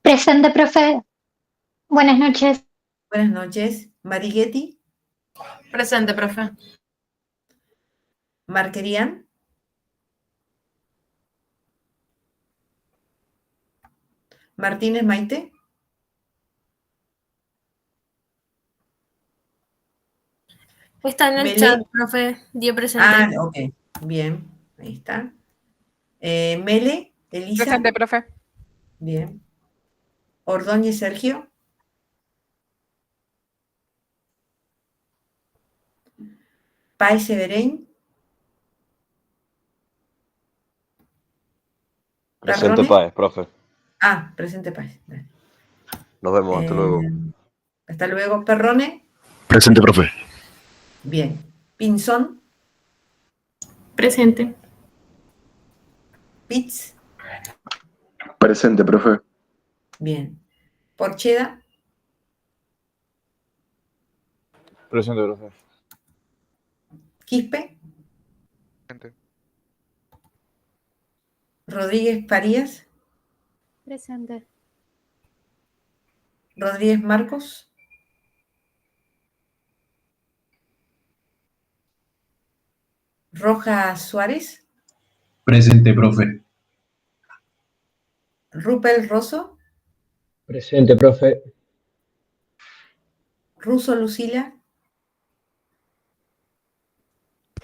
Presente, profe. Buenas noches. Buenas noches. Marighetti. Presente, profe. Marquerian. Martínez Maite. Está en el Mele. chat, profe. Dio presente. Ah, ok. Bien. Ahí está. Mele. Elisa. Presente, profe. Bien. Ordóñez Sergio. Páez Severein. Presente Perrone. Páez, profe. Ah, presente Páez. Dale. Nos vemos, hasta luego. Hasta luego. Perrone. Presente, profe. Bien. Pinzón. Presente. Pitts. Presente, profe. Bien. Porcheda. Presente, profe. Quispe. Presente. Rodríguez Farías. Presente. Rodríguez Marcos. Rojas Suárez. Presente, profe. Rupel Rosso. Presente, profe. Russo Lucila.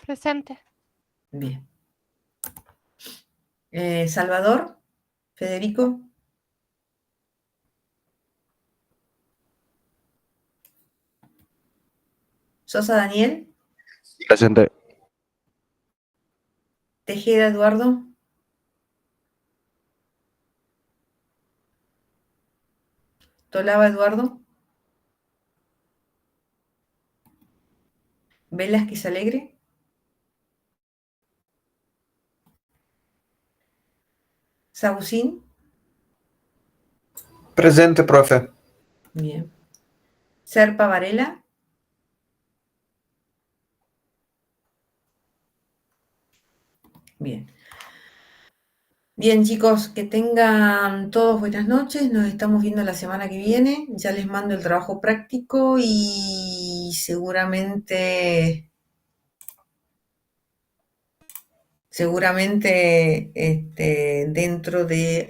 Presente. Bien. Salvador. Federico. Sosa Daniel. Presente. Tejeda Eduardo. Tolaba Eduardo. Velázquez Alegre. Sausín. Presente, profe. Bien. Serpa Varela. Bien. Bien, chicos, que tengan todos buenas noches. Nos estamos viendo la semana que viene. Ya les mando el trabajo práctico y seguramente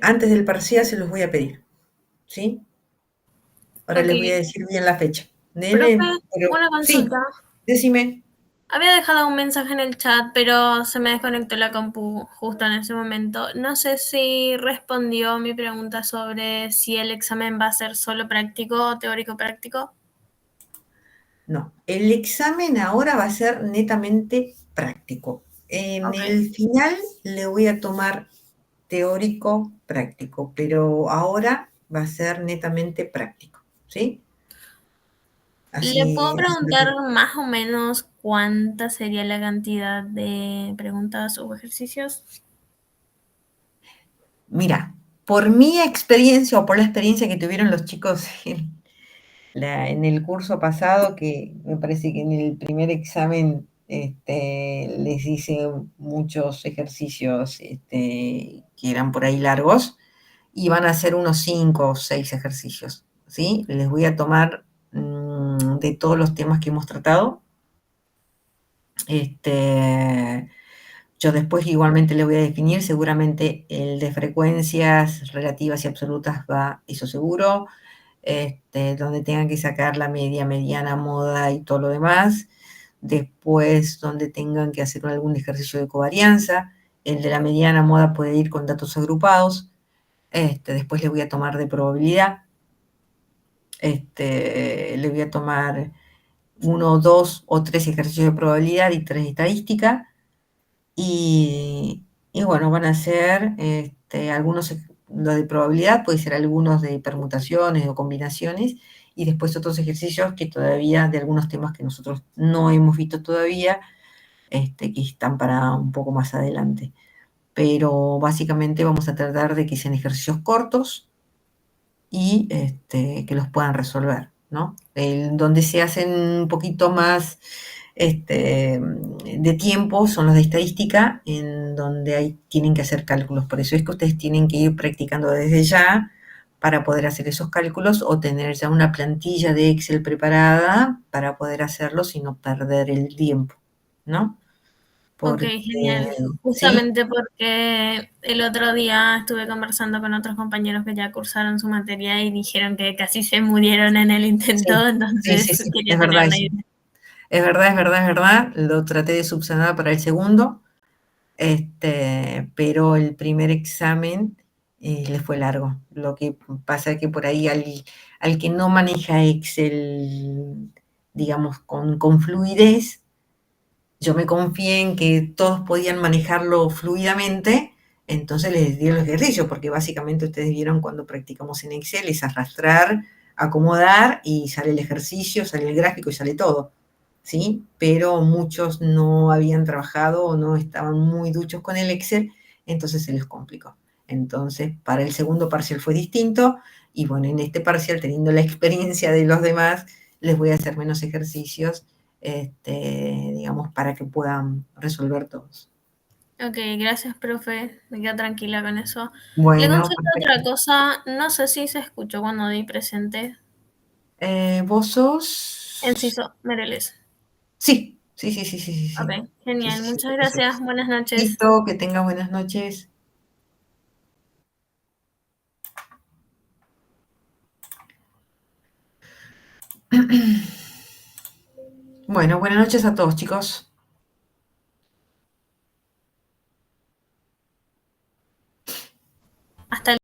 antes del parcial se los voy a pedir, ¿sí? Ahora les voy a Ok. decir bien la fecha. Profe, Pero una sí, consulta. decime. Había dejado un mensaje en el chat, pero se me desconectó la compu justo en ese momento. No sé si respondió mi pregunta sobre si el examen va a ser solo práctico o teórico práctico. No, el examen ahora va a ser netamente práctico. En Ok. el final le voy a tomar teórico práctico, pero ahora va a ser netamente práctico, ¿sí? ¿Le puedo Así lo preguntar tengo. más o menos cuánta sería la cantidad de preguntas o ejercicios? Mira, por mi experiencia o por la experiencia que tuvieron los chicos en el curso pasado, que me parece que en el primer examen les hice muchos ejercicios que eran por ahí largos, y van a ser unos 5 o 6 ejercicios, ¿sí? Les voy a tomar de todos los temas que hemos tratado. Yo después igualmente le voy a definir, seguramente el de frecuencias relativas y absolutas va, eso seguro, donde tengan que sacar la media, mediana, moda y todo lo demás. Después, donde tengan que hacer algún ejercicio de covarianza. El de la mediana moda puede ir con datos agrupados. Después le voy a tomar de probabilidad. Le voy a tomar 1, 2 o 3 ejercicios de probabilidad y 3 de estadística. Y bueno, van a ser algunos, lo de probabilidad puede ser algunos de permutaciones o combinaciones, y después otros ejercicios que todavía, de algunos temas que nosotros no hemos visto todavía, que están para un poco más adelante. Pero básicamente vamos a tratar de que sean ejercicios cortos y que los puedan resolver, ¿no? Donde se hacen un poquito más de tiempo son los de estadística, en donde tienen que hacer cálculos. Por eso es que ustedes tienen que ir practicando desde ya para poder hacer esos cálculos, o tener ya una plantilla de Excel preparada para poder hacerlos y no perder el tiempo, ¿no? Ok, Porque, genial. ¿sí? Justamente porque el otro día estuve conversando con otros compañeros que ya cursaron su materia y dijeron que casi se murieron en el intento, Sí, sí, sí, entonces sí, quería es tener verdad una eso. idea. Es verdad, es verdad, es verdad. Lo traté de subsanar para el segundo, pero el primer examen le fue largo. Lo que pasa es que por ahí al que no maneja Excel, digamos, con fluidez, yo me confié en que todos podían manejarlo fluidamente, entonces les di los ejercicios, porque básicamente ustedes vieron cuando practicamos en Excel, es arrastrar, acomodar y sale el ejercicio, sale el gráfico y sale todo, ¿sí? Pero muchos no habían trabajado o no estaban muy duchos con el Excel, entonces se les complicó. Entonces, para el segundo parcial fue distinto, y bueno, en este parcial, teniendo la experiencia de los demás, les voy a hacer menos ejercicios, digamos, para que puedan resolver todos. Ok, gracias, profe. Me quedo tranquila con eso. Le Bueno, consulto otra perfecto. cosa. No sé si se escuchó cuando di presente. ¿Vos sos? Enciso, Mereles. Sí, sí, sí, sí, sí, sí, sí. Ok, Sí, genial. sí, sí, Muchas eso gracias. es. Buenas noches. Listo, que tengas buenas noches. Bueno, buenas noches a todos, chicos. Hasta